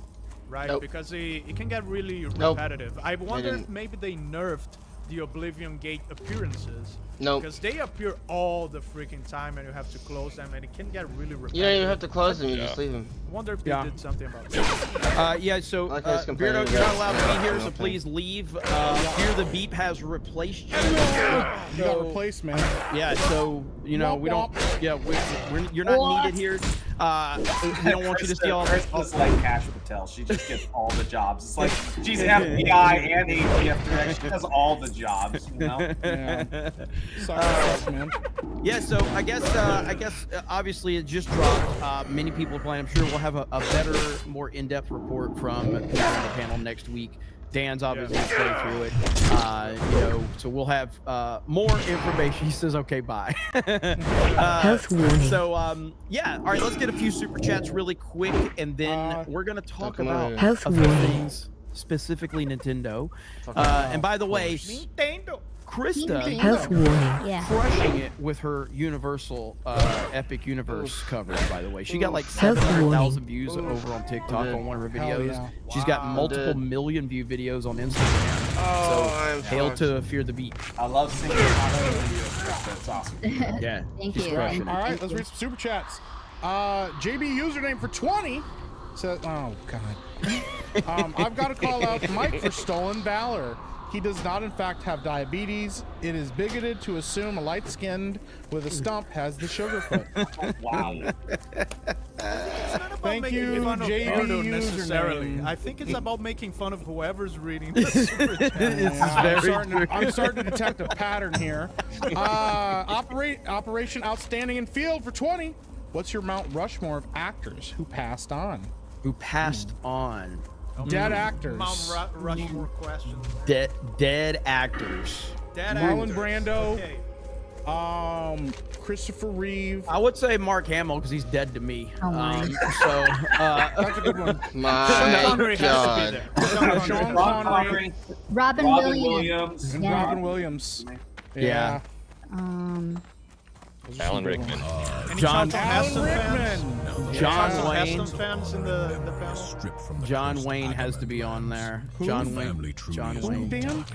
right? Nope. Because it can get really Nope. repetitive. I wonder if didn't. maybe they nerfed the Oblivion Gate appearances. Nope. Because they appear all the freaking time, and you have to close them, and it can get really repetitive. You don't even have to close them, you just leave them. I wonder if they Yeah. did something about that. Yeah, so Like I was complaining Beardo, you're not about allowed to be here, so something. please leave. Fear the Beep has replaced you. You got So- replaced, man. Yeah, so you know Womp we don't. womp. Yeah, you're not needed here. We don't want you to see all. Krista like Cash Patel. She just gets all the jobs. It's like she's FBI and ATF director. She does all the jobs. You know. Yeah. Sucks, man. Yeah, so I guess obviously it just dropped. Many people are playing. I'm sure we'll have a better, more in-depth report from people on the panel next week. Dan's obviously playing through it. You know, so we'll have more information. He says, "Okay, bye." Health warning. So yeah, all right. Let's get a few super chats really quick, and then we're gonna talk about Health a few warning. things, specifically Nintendo. And by the way, Nintendo. Krista Health warning. Yeah. crushing it with her Universal Epic Universe coverage, by the way. She got like Health 700,000 views over on TikTok on one of her Hell videos. yeah. She's got multiple million view videos on Instagram. I'm So hail to Fear the Beat. I love seeing your videos. It's awesome. Yeah. Thank she's you. crushing All it. right, let's read some super chats. JB username for 20 says, oh god. I've got to call out Mike for stolen valor. He does not, in fact, have diabetes. It is bigoted to assume a light-skinned with a stump has the sugar foot. Wow. Thank you, fun of JB Beardo necessarily. username. I think it's about making fun of whoever's reading the super chat. I'm starting to detect a pattern here. Operation Outstanding in Field for 20. What's your Mount Rushmore of actors who passed on? Who passed on? Dead actors. Mount Rushmore question. Dead actors. Dead Marlon actors. Brando. Okay. Christopher Reeve. I would say Mark Hamill because he's dead to me. Oh my. So That's a good one. Sean Connery God. has to be there. Sean Connery. Robin Williams. And Yeah. Robin Williams. Yeah. Alan Rickman. Any John Charlton Heston fans? John Charlton Wayne. Heston fans in the panel? John Wayne has to be on there. John Wayne. John Wayne. Dan?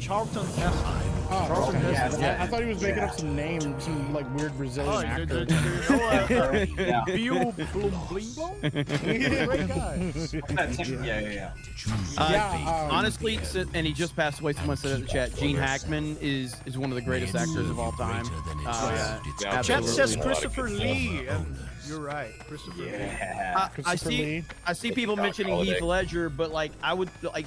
Charlton Heston. Oh, Charlton Heston. Yeah. I thought he was making up some name, some like weird Brazilian Oh, actor. do you know Yeah. Bill Blum Bling Blum? Great guy. Yeah. Honestly, and he just passed away. Someone said in the chat, Gene Hackman is one of the greatest actors of all time. Chat says Absolutely. Christopher Lee, and you're right, Christopher Lee. I see people mentioning Heath Ledger, but like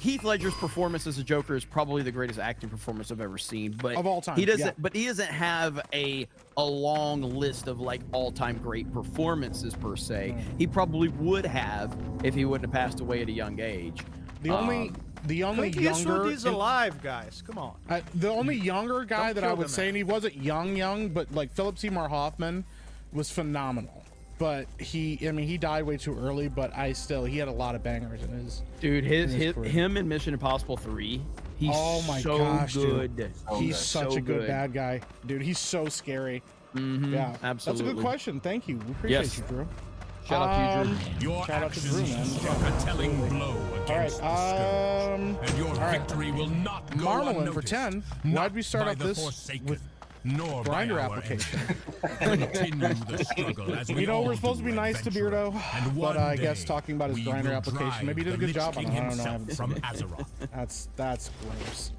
Heath Ledger's performance as a Joker is probably the greatest acting performance I've ever seen. But Of all time, he doesn't. yeah. But he doesn't have a long list of like all-time great performances per se. He probably would have if he wouldn't have passed away at a young age. The only Clint younger Eastwood is alive, guys. Come on. the only younger guy Don't that I kill would the say, man. and he wasn't young, but like Philip Seymour Hoffman was phenomenal. But he died way too early. But he had a lot of bangers in his. Dude, in his career. him in Mission Impossible 3. He's Oh my so gosh, good. dude. He's such so a good bad guy, dude. He's so scary. Yeah, absolutely. That's a good question. Thank you. We appreciate Yes. you, Drew. Shout out to you, Drew. Your Shout out to actions Drew, man. struck a telling blow against the scourge, and your victory will not go Marmalin unnoticed. for 10. Not Why'd we start by off the this Forsaken, with nor by grinder our application? Continue the struggle as we You know, all we're supposed to do, be nice to adventurer. Beardo, And but one I guess day talking about his we grinder will application, maybe he did a drive good the job on Lich it. King I don't know. I himself haven't from seen it. Azeroth. That's gross.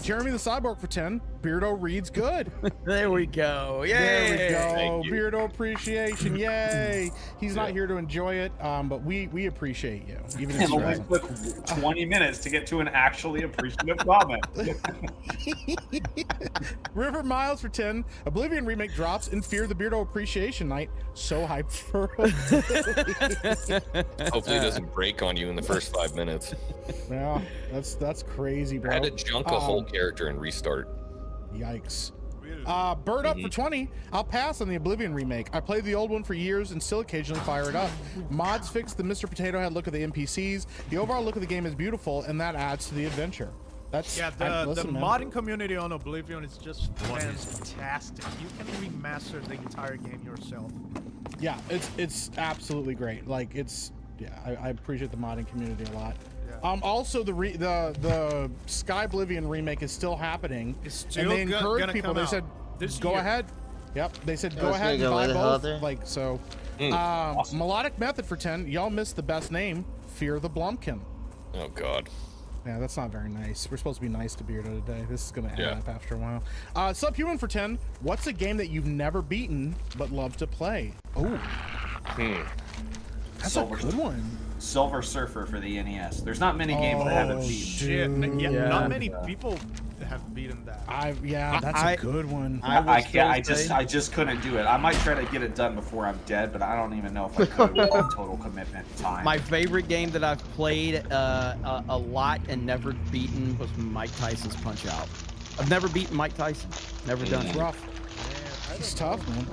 Jeremy the Cyborg for 10. Beardo reads good. There we go. Yay! There we go. Thank you. Beardo appreciation. Yay. He's not here to enjoy it, but we appreciate you. Even if It he only doesn't. took 20 minutes to get to an actually appreciative comment. River Miles for 10. Oblivion remake drops in Fear the Beardo Appreciation Night. So hyped for Hopefully it doesn't break on you in the first 5 minutes. Yeah, that's crazy, bro. I had to junk a whole character and restart. Yikes. Bird up for 20. I'll pass on the Oblivion remake. I played the old one for years and still occasionally fire it up. Mods fixed the Mr. Potato Head look of the NPCs. The overall look of the game is beautiful, and that adds to the adventure. That's Yeah, the modding community on Oblivion is just fantastic. You can remaster the entire game yourself. Yeah, it's absolutely great. Like I appreciate the modding community a lot. Yeah. Also the Sky Oblivion remake is still happening. It's still and they encourage gonna people. come They said go ahead. Yep, they said go ahead and buy both. Like so. Awesome. Melodic Method for 10. Y'all missed the best name. Fear the Blumpkin. Oh God. Yeah, that's not very nice. We're supposed to be nice to Beardo today. This is gonna add up after a while. Subhuman for 10. What's a game that you've never beaten but love to play? Oh. That's a good one. Silver Surfer for the NES. There's not many games I haven't beaten. Shit. Yeah, not many people have beaten that. That's a good one. I just couldn't do it. I might try to get it done before I'm dead, but I don't even know if I could with the total commitment time. My favorite game that I've played a lot and never beaten was Mike Tyson's Punch Out. I've never beaten Mike Tyson. Never done it. Rough. It's tough, man.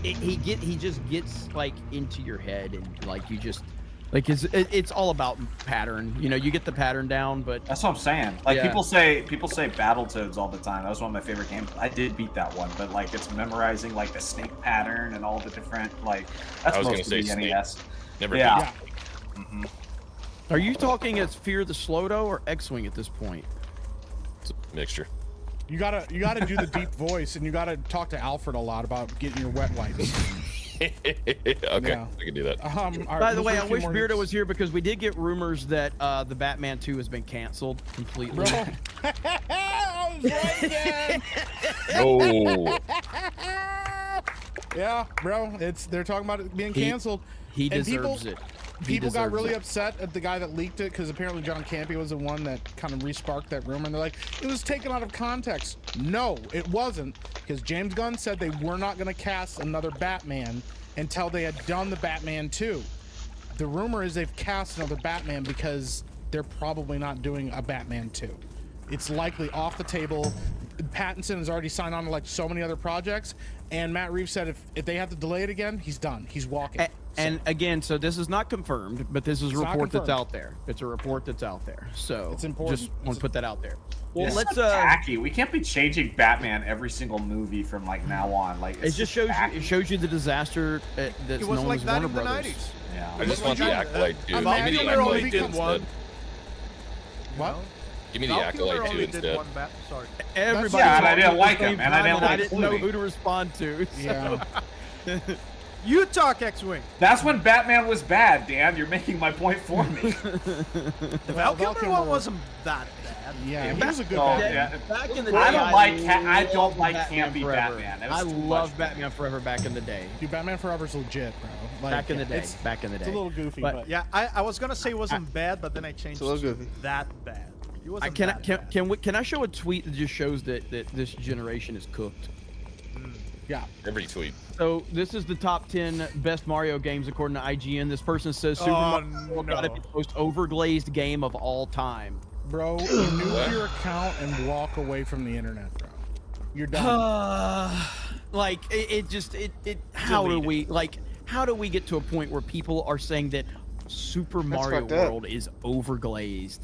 He just gets like into your head and like you just like it's all about pattern. You know, you get the pattern down, but that's what I'm saying. Like people say Battletoads all the time. That was one of my favorite games. I did beat that one, but like it's memorizing like the snake pattern and all the different like that's most of the NES. Never beat it. Are you talking as Fear the Slodo or X-Wing at this point? It's a mixture. You gotta do the deep voice, and you gotta talk to Alfred a lot about getting your wet wipes. Okay, I can do that. By the way, I wish Beardo was here because we did get rumors that the Batman 2 has been canceled completely. Bro. I was right there. Oh. Yeah, bro. They're talking about it being canceled. He deserves it. People got really upset at the guy that leaked it because apparently John Campea was the one that kind of re-sparked that rumor, and they're like, it was taken out of context. No, it wasn't, because James Gunn said they were not going to cast another Batman until they had done the Batman 2. The rumor is they've cast another Batman because they're probably not doing a Batman 2. It's likely off the table. Pattinson has already signed on to like so many other projects, and Matt Reeves said if they have to delay it again, he's done. He's walking. And again, so this is not confirmed, but this is a report that's out there. It's a report that's out there. So it's important. Just want to put that out there. Well, let's tacky. We can't be changing Batman every single movie from like now on. Like it just shows you the disaster that's it was known like as that Warner in the Brothers. 90s. Yeah. I just want the Acolyte 2. Give me the only Acolyte did one. What? Give me the Acolyte 2 instead. Sorry. Everybody. Yeah, and I didn't like him, and I didn't know who to respond to. So. Yeah. You talk, X-Wing. That's when Batman was bad, Dan. You're making my point for me. The Val Kilmer one wasn't that bad. Yeah, he was a good Batman. Back in the day, I don't like campy Batman. I love Batman Forever back in the day. Dude, Batman Forever's legit, bro. Like, back in the day. Back in the day. It's a little goofy, but yeah, I was gonna say it wasn't bad, but then I changed it to that bad. It wasn't that bad. Can I show a tweet that just shows that this generation is cooked? Yeah. Every tweet. So this is the top 10 best Mario games according to IGN. This person says Super Mario gotta be the most overglazed game of all time. Bro, nuke your account and walk away from the internet, bro. You're done. Like how do we get to a point where people are saying that Super Mario World is overglazed?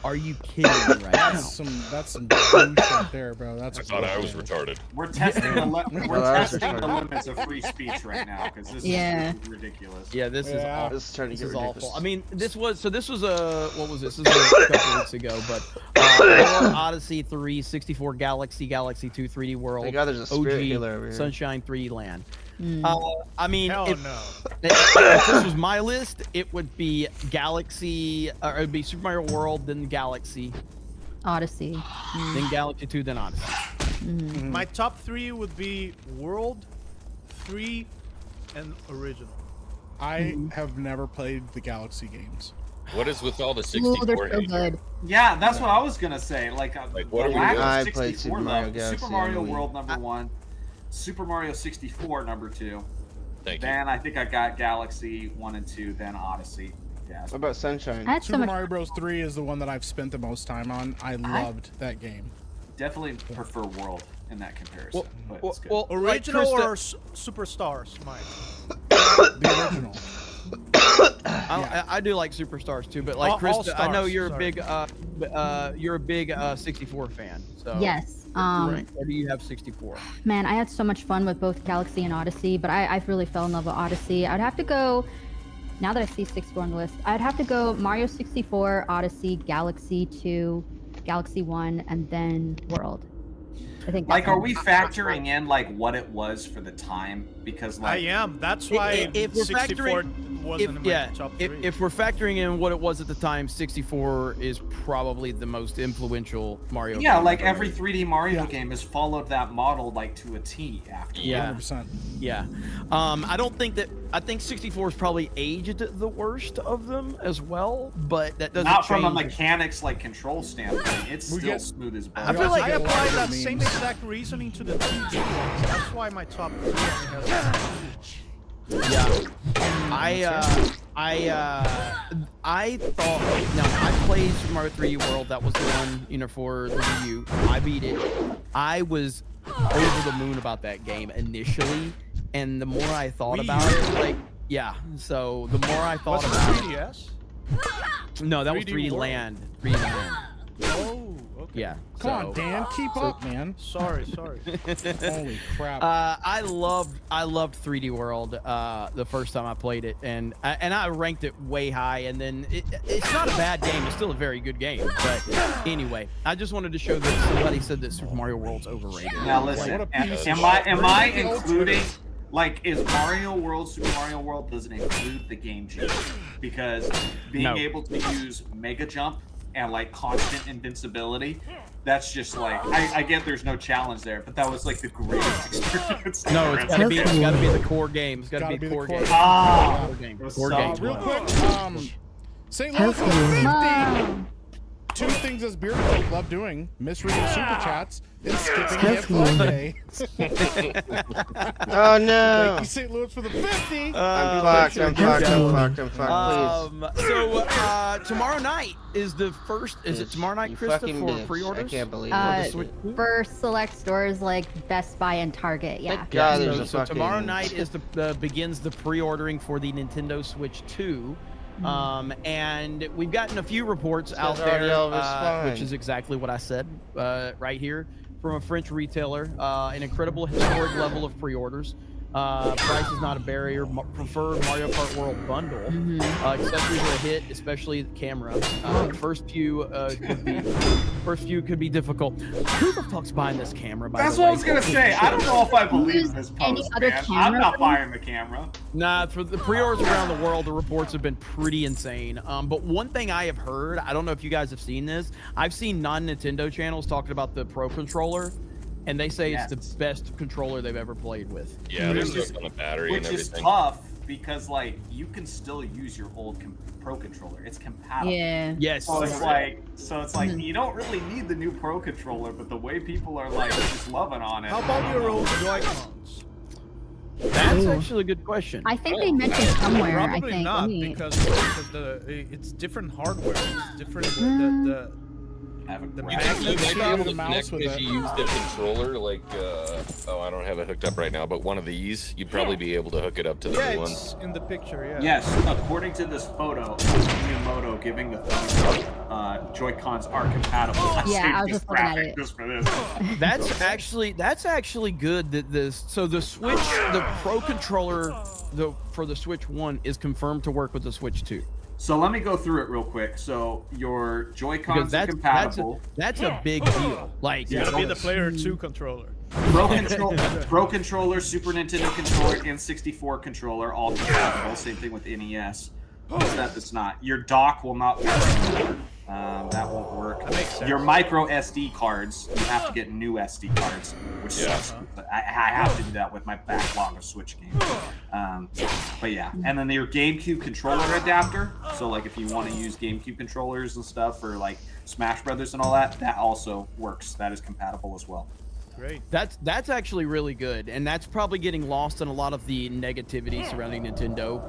Are you kidding me right now? That's some bullshit there, bro. I thought I was retarded. We're testing the limits of free speech right now because this is ridiculous. Yeah, this is awful. This is starting to get ridiculous. Awful. I mean, this was what was this? This was a couple weeks ago, but Odyssey 3, 64 Galaxy 2, 3D World, Thank God there's a spirit healer over here. Sunshine 3D Land. I mean, hell if this was my list, it would be Galaxy, or it would be Super Mario World, then Galaxy, Odyssey, then Galaxy 2, then Odyssey. My top 3 would be World, 3, and Original. I have never played the Galaxy games. What is with all the 64 they're so hate? good. Yeah, that's what I was gonna say. Like what are we lack doing? of I 64 played Super Mario Galaxy Super Mario on Wii. World number 1, Super Mario 64 number 2. Thank you. Then I think I got Galaxy 1 and 2, then Odyssey. Yeah. What about Sunshine? Super Mario Bros. 3 is the one that I've spent the most time on. I loved that game. Definitely prefer World in that comparison. But it's good. Well, Original or Superstars, Mike? The original. I do like Superstars too, but like Chris, I know you're a big 64 fan. So Yes. right. Or do you have 64? Man, I had so much fun with both Galaxy and Odyssey, but I really fell in love with Odyssey. I'd have to go, now that I see 64 on the list, I'd have to go Mario 64, Odyssey, Galaxy 2, Galaxy 1, and then World. I think. Like, are we factoring in like what it was for the time? Because like I am. That's why if we're 64 wasn't in my top 3. If we're factoring in what it was at the time, 64 is probably the most influential Mario game. Yeah, like every 3D Mario game has followed that model like to a T after. Yeah. 100%. Yeah. I think 64 is probably aged the worst of them as well, but that doesn't Not from a change. mechanics like control standpoint. It's still smooth as balls. I feel like I applied that same exact reasoning to the 2D ones. That's why my top 3 only has. Yeah, I thought I played Super Mario 3D World. That was the one, for the Wii U. I beat it. I was over the moon about that game initially, and the more I thought about it, so the more I thought about it. 3DS? No, that was 3D World? Land. 3D Land. Oh, okay. Yeah. Come on, Dan, keep up, man. Sorry. Holy crap. I loved 3D World the first time I played it, and I ranked it way high. And then it's not a bad game; it's still a very good game. But anyway, I just wanted to show that somebody said that Super Mario World's overrated. Now listen, am I including? Like, is Mario World, Super Mario World, does it include the Game Genie? Because being able to use Mega Jump and like constant invincibility, that's just like, I get there's no challenge there, but that was like the greatest experience. No, it's gotta be the core game. It's gotta be the core game. Ah, core game. Real quick, St. Louis for 50. 2 things as Beard Folk love doing: misreading super chats and skipping the day. Oh no! Thank you, St. Louis, for the 50. I'm fucked, please. So tomorrow night is the first. Is it tomorrow night, Krista, for pre-orders? I can't believe it. For select stores like Best Buy and Target, yeah. God, so tomorrow night is begins the pre-ordering for the Nintendo Switch 2. And we've gotten a few reports out there, which is exactly what I said right here from a French retailer. An incredible historic level of pre-orders. Price is not a barrier. Preferred Mario Kart World bundle. Accessories are a hit, especially the camera. First few could be difficult. Who the fuck's buying this camera? That's what I was gonna say. I don't know if I believe this post, man. I'm not buying the camera. Nah, for the pre-orders around the world, the reports have been pretty insane. But one thing I have heard, I don't know if you guys have seen this. I've seen non-Nintendo channels talking about the Pro Controller. And they say it's the best controller they've ever played with. Yeah, there's just on a battery and everything. Which is tough because like you can still use your old Pro Controller. It's compatible. Yeah. Yes. So it's like you don't really need the new Pro Controller, but the way people are like just loving on it. How about your old Joy-Cons? That's actually a good question. I think they mentioned somewhere. Probably I think. not because it's different hardware. It's different. The Next, if you use the controller, like, I don't have it hooked up right now, but one of these, you'd probably be able to hook it up to the new one. It's in the picture, yeah. Yes, according to this photo, Miyamoto giving the thumbs up, Joy-Cons are compatible. I was just looking at it. Just for this. That's actually good that the Switch, the Pro Controller, for the Switch 1 is confirmed to work with the Switch 2. So let me go through it real quick. So your Joy-Cons are compatible. That's a big deal. Like, it's gonna be the Player 2 controller. Pro Controller, Super Nintendo controller, and 64 controller, all compatible. Same thing with NES. What's that's not. Your dock will not work. That won't work. That makes sense. Your micro SD cards, you have to get new SD cards, which sucks. I have to do that with my backlog of Switch games. But yeah, and then your GameCube controller adapter. So like if you want to use GameCube controllers and stuff for like Smash Brothers and all that, that also works. That is compatible as well. Great. That's actually really good, and that's probably getting lost in a lot of the negativity surrounding Nintendo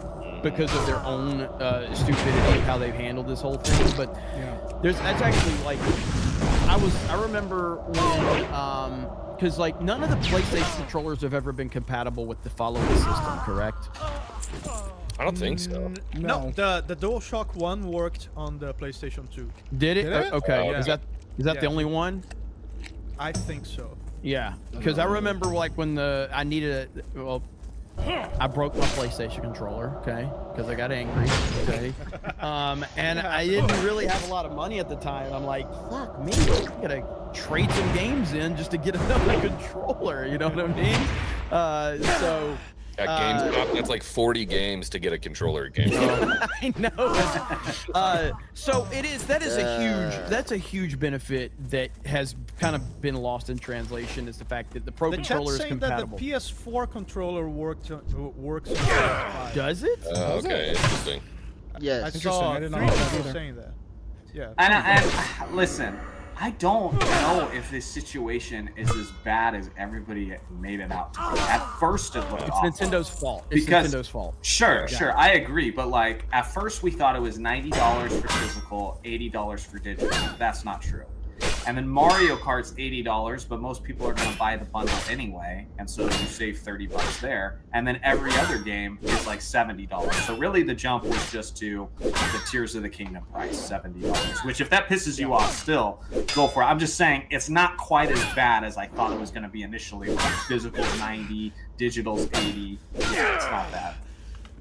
because of their own stupidity of how they've handled this whole thing. But that's actually like I remember when because like none of the PlayStation controllers have ever been compatible with the following system, correct? I don't think so. No, the DualShock 1 worked on the PlayStation 2. Did it? Okay. Oh, Is that the only one? I think so. Yeah, because I remember like when I needed I broke my PlayStation controller, okay, because I got angry, okay, and I didn't really have a lot of money at the time. I'm like, fuck me, I gotta trade some games in just to get another controller. You know what I mean? So. At GameStop, that's like 40 games to get a controller at GameStop. I know. So that's a huge benefit that has kind of been lost in translation, is the fact that the Pro controller is compatible. That the PS4 controller works on PS5. Does it? Okay, interesting. Yes. I saw 3 people saying that. Yeah. And listen, I don't know if this situation is as bad as everybody made it out to be. At first, it looked awful. It's Nintendo's fault. It's Nintendo's fault. Sure, I agree. But like, at first, we thought it was $90 for physical, $80 for digital. That's not true. And then Mario Kart's $80, but most people are going to buy the bundle anyway, and so you save $30 there. And then every other game is like $70. So really, the jump was just to the Tears of the Kingdom price, $70. Which, if that pisses you off, still go for it. I'm just saying it's not quite as bad as I thought it was going to be initially. Like physical's $90, digital's $80. Yeah, it's not bad.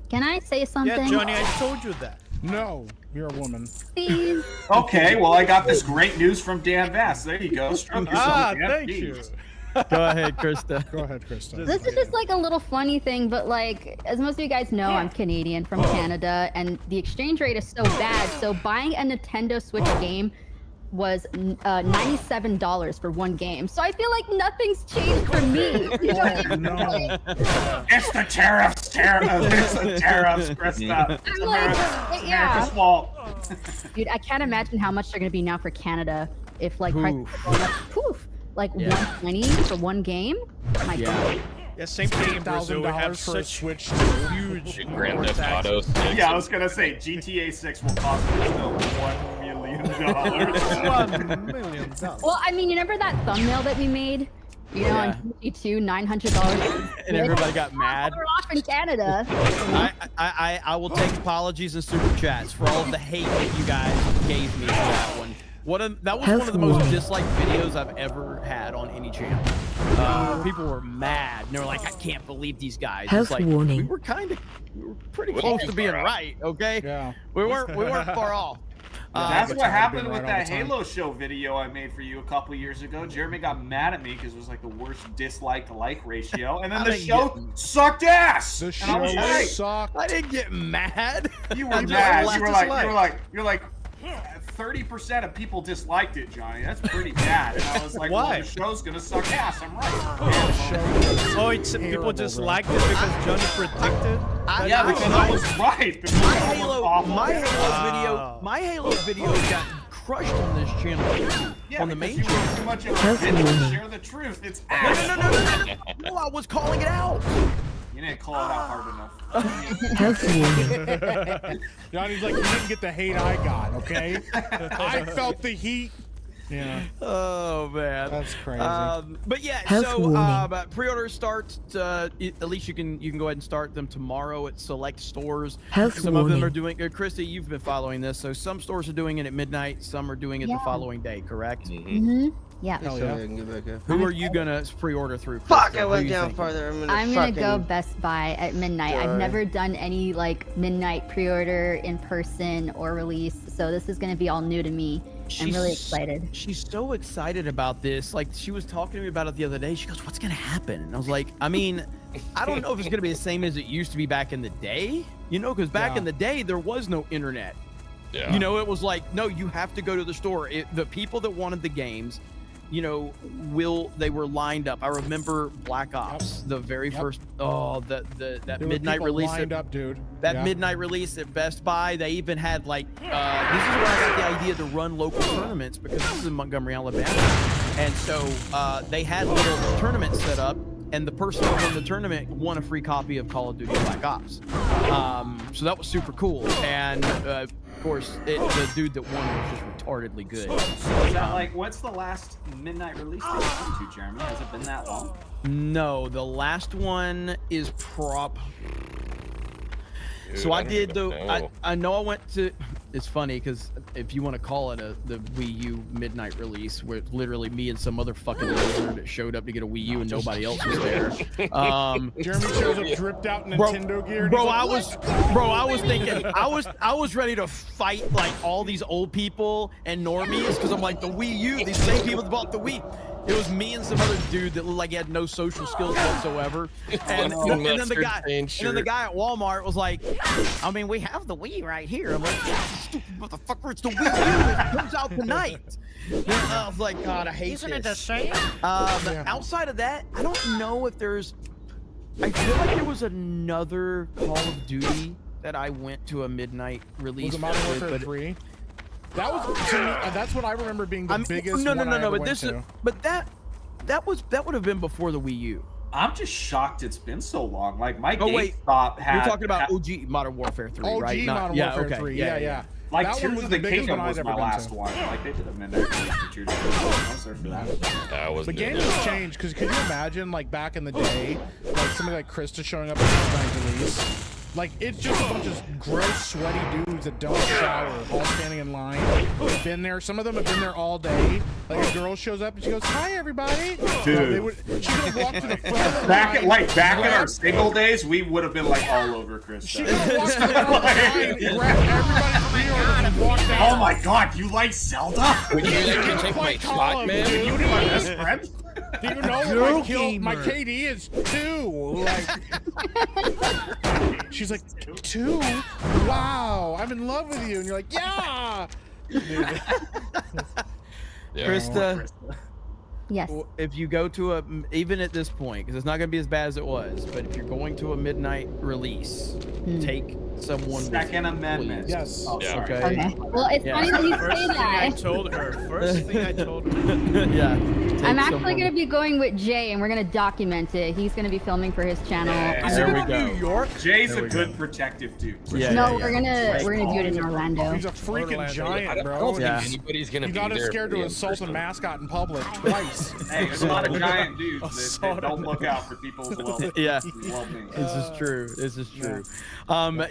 Can I say something? Yeah, Johnny, I told you that. No, you're a woman. Please. Okay, well, I got this great news from Dan Vass. There you go. Stroke yourself. Thank you. Go ahead, Krista. Go ahead, Krista. This is just like a little funny thing, but like, as most of you guys know, I'm Canadian from Canada, and the exchange rate is so bad. So buying a Nintendo Switch game was $97 for one game. So I feel like nothing's changed for me. You know what I mean? Like, It's the tariffs, It's the tariffs, Krista. I'm like, yeah. America's fault. Dude, I can't imagine how much they're gonna be now for Canada if like prices are going up. Poof, like $120 for one game. My God. Yeah, same thing in Brazil. We have for a such Switch huge Grand Theft Auto 6. Yeah, I was gonna say GTA 6 will cost Brazil $1 million. $1 million. Well, I mean, you remember that thumbnail that we made? You know, on GT2, $900. And everybody got mad. We're off in Canada. I will take apologies and super chats for all of the hate that you guys gave me for that one. That was one of the most disliked videos I've ever had on any channel. People were mad. And they were like, I can't believe these guys. It's like, we were pretty close to being right, okay? Yeah. We weren't far off. That's what happened with that Halo show video I made for you a couple years ago. Jeremy got mad at me because it was like the worst dislike to like ratio, and then the show sucked ass. The show sucked. I didn't get mad. You were mad. You're like 30% of people disliked it, Johnny. That's pretty bad. And I was like, why? Well, the show's gonna suck ass. I'm right. Oh, it's people just liked it because Johnny predicted. Yeah, because I was right. My Halo video got crushed on this channel. Yeah, on the main channel. Too much of a video. Share the truth. It's ass. No, I was calling it out. You didn't call it out hard enough. Johnny's like, you didn't get the hate I got, okay? I felt the heat. Yeah. Oh man, that's crazy. But yeah, pre-order starts. At least you can go ahead and start them tomorrow at select stores. Some of them are doing. Christy, you've been following this, so some stores are doing it at midnight. Some are doing it the following day. Correct? Mm-hmm. Yeah. Who are you gonna pre-order through? Fuck! I went down farther. I'm gonna go Best Buy at midnight. I've never done any like midnight pre-order in person or release, so this is gonna be all new to me. I'm really excited. She's so excited about this. Like, she was talking to me about it the other day. She goes, what's going to happen? And I was like, I mean, I don't know if it's going to be the same as it used to be back in the day, you know, because back in the day, there was no internet. Yeah. You know, it was like, no, you have to go to the store. The people that wanted the games, you know, they were lined up. I remember Black Ops, the very first, that midnight release. Lined up, dude. That midnight release at Best Buy, they even had like, this is where I got the idea to run local tournaments, because this is in Montgomery, Alabama. And so they had little tournaments set up, and the person who won the tournament won a free copy of Call of Duty Black Ops. So that was super cool. And of course, the dude that won was just retardedly good. So is that like, what's the last midnight release that you went to, Jeremy? Has it been that long? No, the last one is So I did the. know. I know I went to. It's funny because if you want to call it the Wii U midnight release, where literally me and some other fucking loser that showed up to get a Wii U and nobody else was there. Jeremy shows up dripped out Nintendo gear. Bro, I was thinking, I was ready to fight like all these old people and normies because I'm like the Wii U. These same people that bought the Wii. It was me and some other dude that looked like he had no social skills whatsoever. And then the guy at Walmart was like, I mean, we have the Wii right here. I'm like, yeah, stupid motherfucker, it's the Wii U. It comes out tonight. And I was like, God, I hate Isn't this. it the same? Outside of that, I don't know if there's. I feel like there was another Call of Duty that I went to a midnight release. Was it Modern Warfare 3? That was to me, that's what I remember being the biggest. No, but this is, but that would have been before the Wii U. I'm just shocked it's been so long. Like my GameStop had. You're talking about OG Modern Warfare 3, right? OG Modern Warfare 3. Yeah. Like that Tears was of the the biggest Kingdom one was I'd my ever last been to. one. Like they did a midnight release for Tears of the Kingdom. I was there for that. The game has changed because could you imagine like back in the day, like somebody like Krista showing up at the midnight release? Like it's just a bunch of gross, sweaty dudes that don't shower, all standing in line. They've been there. Some of them have been there all day. Like a girl shows up and she goes, "Hi, everybody." Dude. She would walk to the front of the Back line, in our single days, we would have been like all over Krista. She would walk to the front of the line, grab everybody's pre-order and walk down. Oh my God, you like Zelda? Would you like to take my spot, man? Would you be my best friend? Do you know my KD is 2? Like, she's like, 2? Wow, I'm in love with you. And you're like, yeah. Krista. Yes. If you go to a, even at this point, because it's not going to be as bad as it was, but if you're going to a midnight release, take someone. Second Amendment. Yes. Oh, sorry. Okay. Well, it's funny that you say that. I told her. First thing I told her. Yeah. I'm actually going to be going with Jay, and we're going to document it. He's going to be filming for his channel. There we go. New York. Jay's a good protective dude. No, we're gonna do it in Orlando. He's a freaking giant, bro. I don't think anybody's gonna He be got us there scared for to the assault a in-person. mascot in public twice. Hey, there's a lot of giant dudes that don't look out for people's well-being. Yeah. Well-being. This is true. This is true.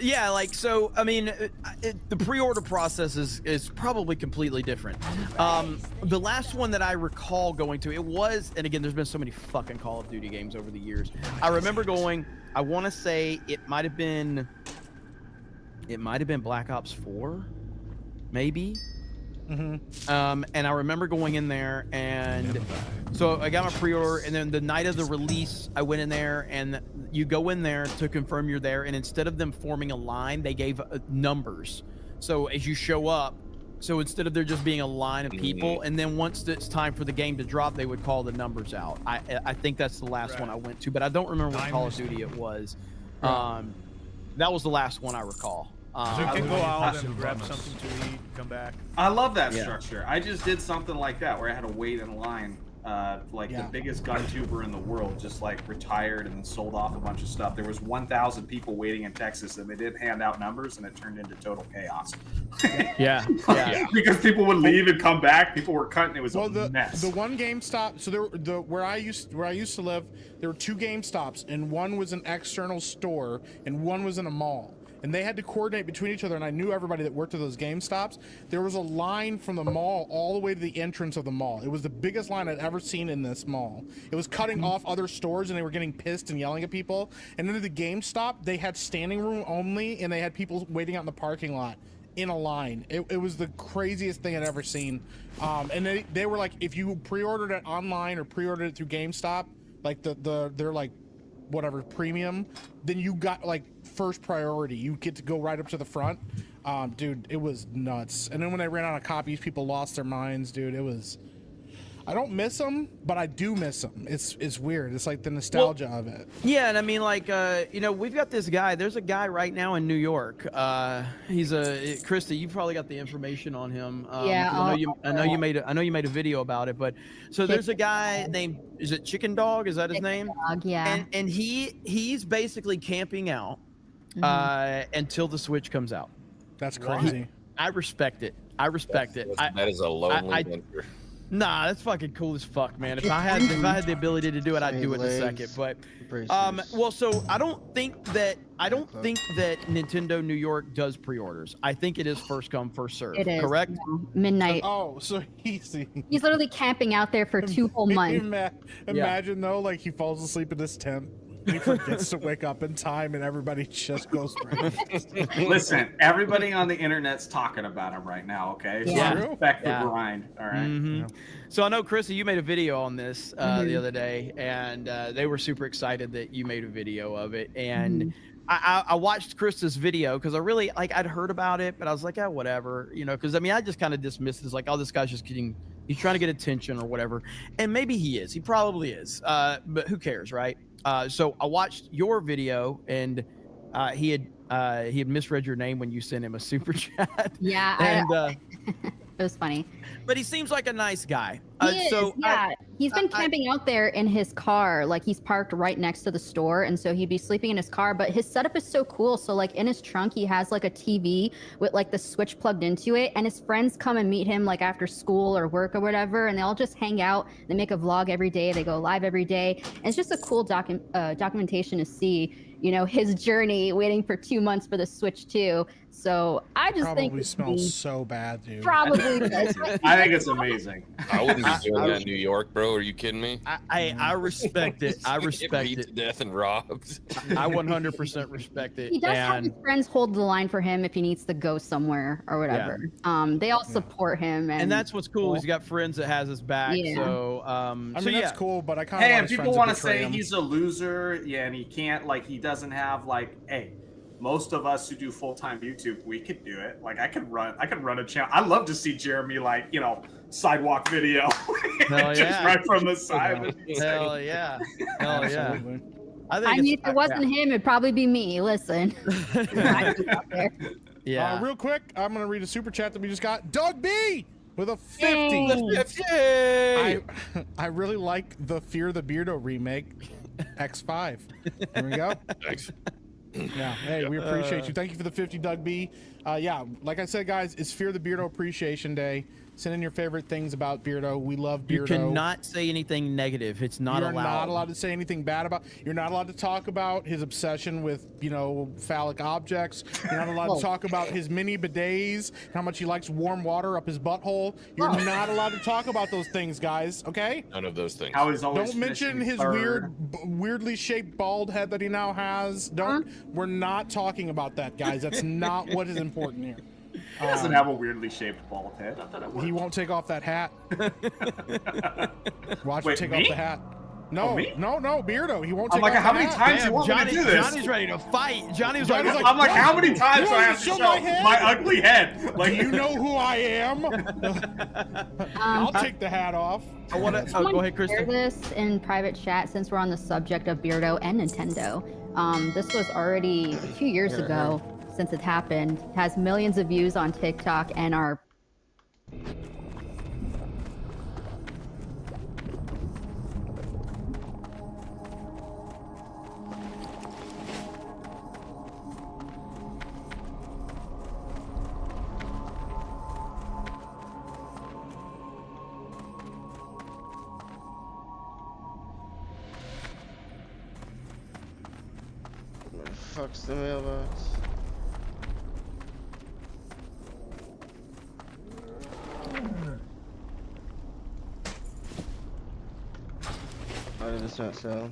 Yeah, like so. I mean, the pre-order process is probably completely different. The last one that I recall going to, it was, and again, there's been so many fucking Call of Duty games over the years. I remember going. I want to say it might have been Black Ops 4, maybe. And I remember going in there, and so I got my pre-order, and then the night of the release, I went in there, and you go in there to confirm you're there, and instead of them forming a line, they gave numbers. So as you show up, so instead of there just being a line of people, and then once it's time for the game to drop, they would call the numbers out. I think that's the last one I went to, but I don't remember what Call of Duty it was. That was the last one I recall. So you can go out and grab something to eat, come back. I love that structure. I just did something like that where I had to wait in line. The biggest gun tuber in the world just like retired and then sold off a bunch of stuff. There was 1,000 people waiting in Texas, and they didn't hand out numbers, and it turned into total chaos. Yeah. Because people would leave and come back. People were cutting. It was a mess. The one GameStop. So where I used to live, there were 2 GameStops, and one was an external store, and one was in a mall. And they had to coordinate between each other, and I knew everybody that worked at those GameStops. There was a line from the mall all the way to the entrance of the mall. It was the biggest line I'd ever seen in this mall. It was cutting off other stores, and they were getting pissed and yelling at people. And then at the GameStop, they had standing room only, and they had people waiting out in the parking lot in a line. It was the craziest thing I'd ever seen. And they were like, if you pre-ordered it online or pre-ordered it through GameStop, like they're like whatever premium, then you got like first priority. You get to go right up to the front. Dude, it was nuts. And then when they ran out of copies, people lost their minds, dude. It was, I don't miss them, but I do miss them. It's weird. It's like the nostalgia of it. Yeah, and I mean, like, we've got this guy. There's a guy right now in New York. He's Krista. You probably got the information on him. I know you made a video about it. But so there's a guy named, is it Chicken Dog? Is that his name? Dog, yeah. And he's basically camping out until the Switch comes out. That's crazy. I respect it. I respect it. That is a lonely venture. Nah, that's fucking cool as fuck, man. If I had the ability to do it, I'd do it in a second. But well, so I don't think that Nintendo New York does pre-orders. I think it is first come, first serve. It is. Correct? Yeah. Midnight. So he's literally camping out there for 2 whole months. Imagine though, like he falls asleep in his tent. He forgets to wake up in time, and everybody just goes crazy. Listen, everybody on the internet's talking about him right now. Okay, so respect the grind. All right. So I know, Chrissy, you made a video on this the other day, and they were super excited that you made a video of it. And I watched Krista's video because I really I'd heard about it, but I was like, oh, whatever, you know, because I mean, I just kind of dismissed it as like, oh, this guy's just he's trying to get attention or whatever. And maybe he is. He probably is. But who cares, right? So I watched your video, and he had misread your name when you sent him a super chat. Yeah, and it was funny. But he seems like a nice guy. He's been camping out there in his car. Like, he's parked right next to the store, and so he'd be sleeping in his car. But his setup is so cool. So like in his trunk, he has like a TV with like the switch plugged into it, and his friends come and meet him like after school or work or whatever, and they all just hang out. They make a vlog every day. They go live every day, and it's just a cool documentation to see, you know, his journey waiting for 2 months for the Switch 2. So I just think probably smells so bad, dude. Probably does. I think it's amazing. I wouldn't be doing that in New York, bro. Are you kidding me? I respect it. I respect beat it. to death and robbed. I 100% respect it. He does have his friends hold the line for him if he needs to go somewhere or whatever. They all support him, and that's what's cool. He's got friends that has his back. Yeah. So I mean, that's cool, but I kind of and people want to say he's a loser, and he can't, like, he doesn't have, like, hey, most of us who do full-time YouTube, we could do it. Like, I could run a channel. I love to see Jeremy, like, you know, sidewalk video, just right from the side. Hell yeah, hell yeah. I mean, if it wasn't him, it'd probably be me. Listen. Yeah. Real quick, I'm gonna read a super chat that we just got. Doug B with a 50. Yay. I really like the Fear the Beardo remake, X5. There we go. Thanks. Yeah, hey, we appreciate you. Thank you for the 50, Doug B. Yeah, like I said, guys, it's Fear the Beardo Appreciation Day. Send in your favorite things about Beardo. We love Beardo. You cannot say anything negative. It's not allowed. You're not allowed to say anything bad about. You're not allowed to talk about his obsession with, you know, phallic objects. You're not allowed to talk about his mini bidets, how much he likes warm water up his butthole. You're not allowed to talk about those things, guys. Okay? None of those things. Don't mention his weirdly shaped bald head that he now has. We're not talking about that, guys. That's not what is important here. He doesn't have a weirdly shaped bald head. I thought it he won't take off that hat. Watch him take off the hat. No, no, Beardo. He won't take off the hat. how many times do you want me to do this? Johnny's ready to fight. Johnny's like, I'm like, how many times do I have to show my ugly head? Like, you know who I am? I'll take the hat off. I want to go ahead, Kristen. Share this in private chat since we're on the subject of Beardo and Nintendo. This was already 2 years ago since it happened. It has millions of views on TikTok and our Fuck's the mailbox. Why did this not sell?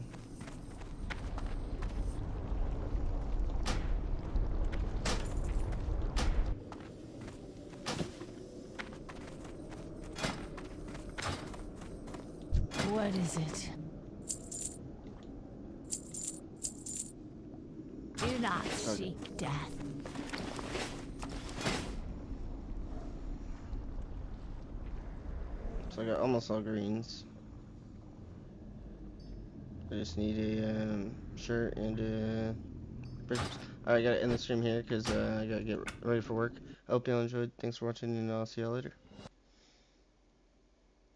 What is it? Do not seek death. So I got almost all greens. I just need a shirt and a breakfast. I gotta end the stream here because I gotta get ready for work. I hope y'all enjoyed. Thanks for watching, and I'll see y'all later.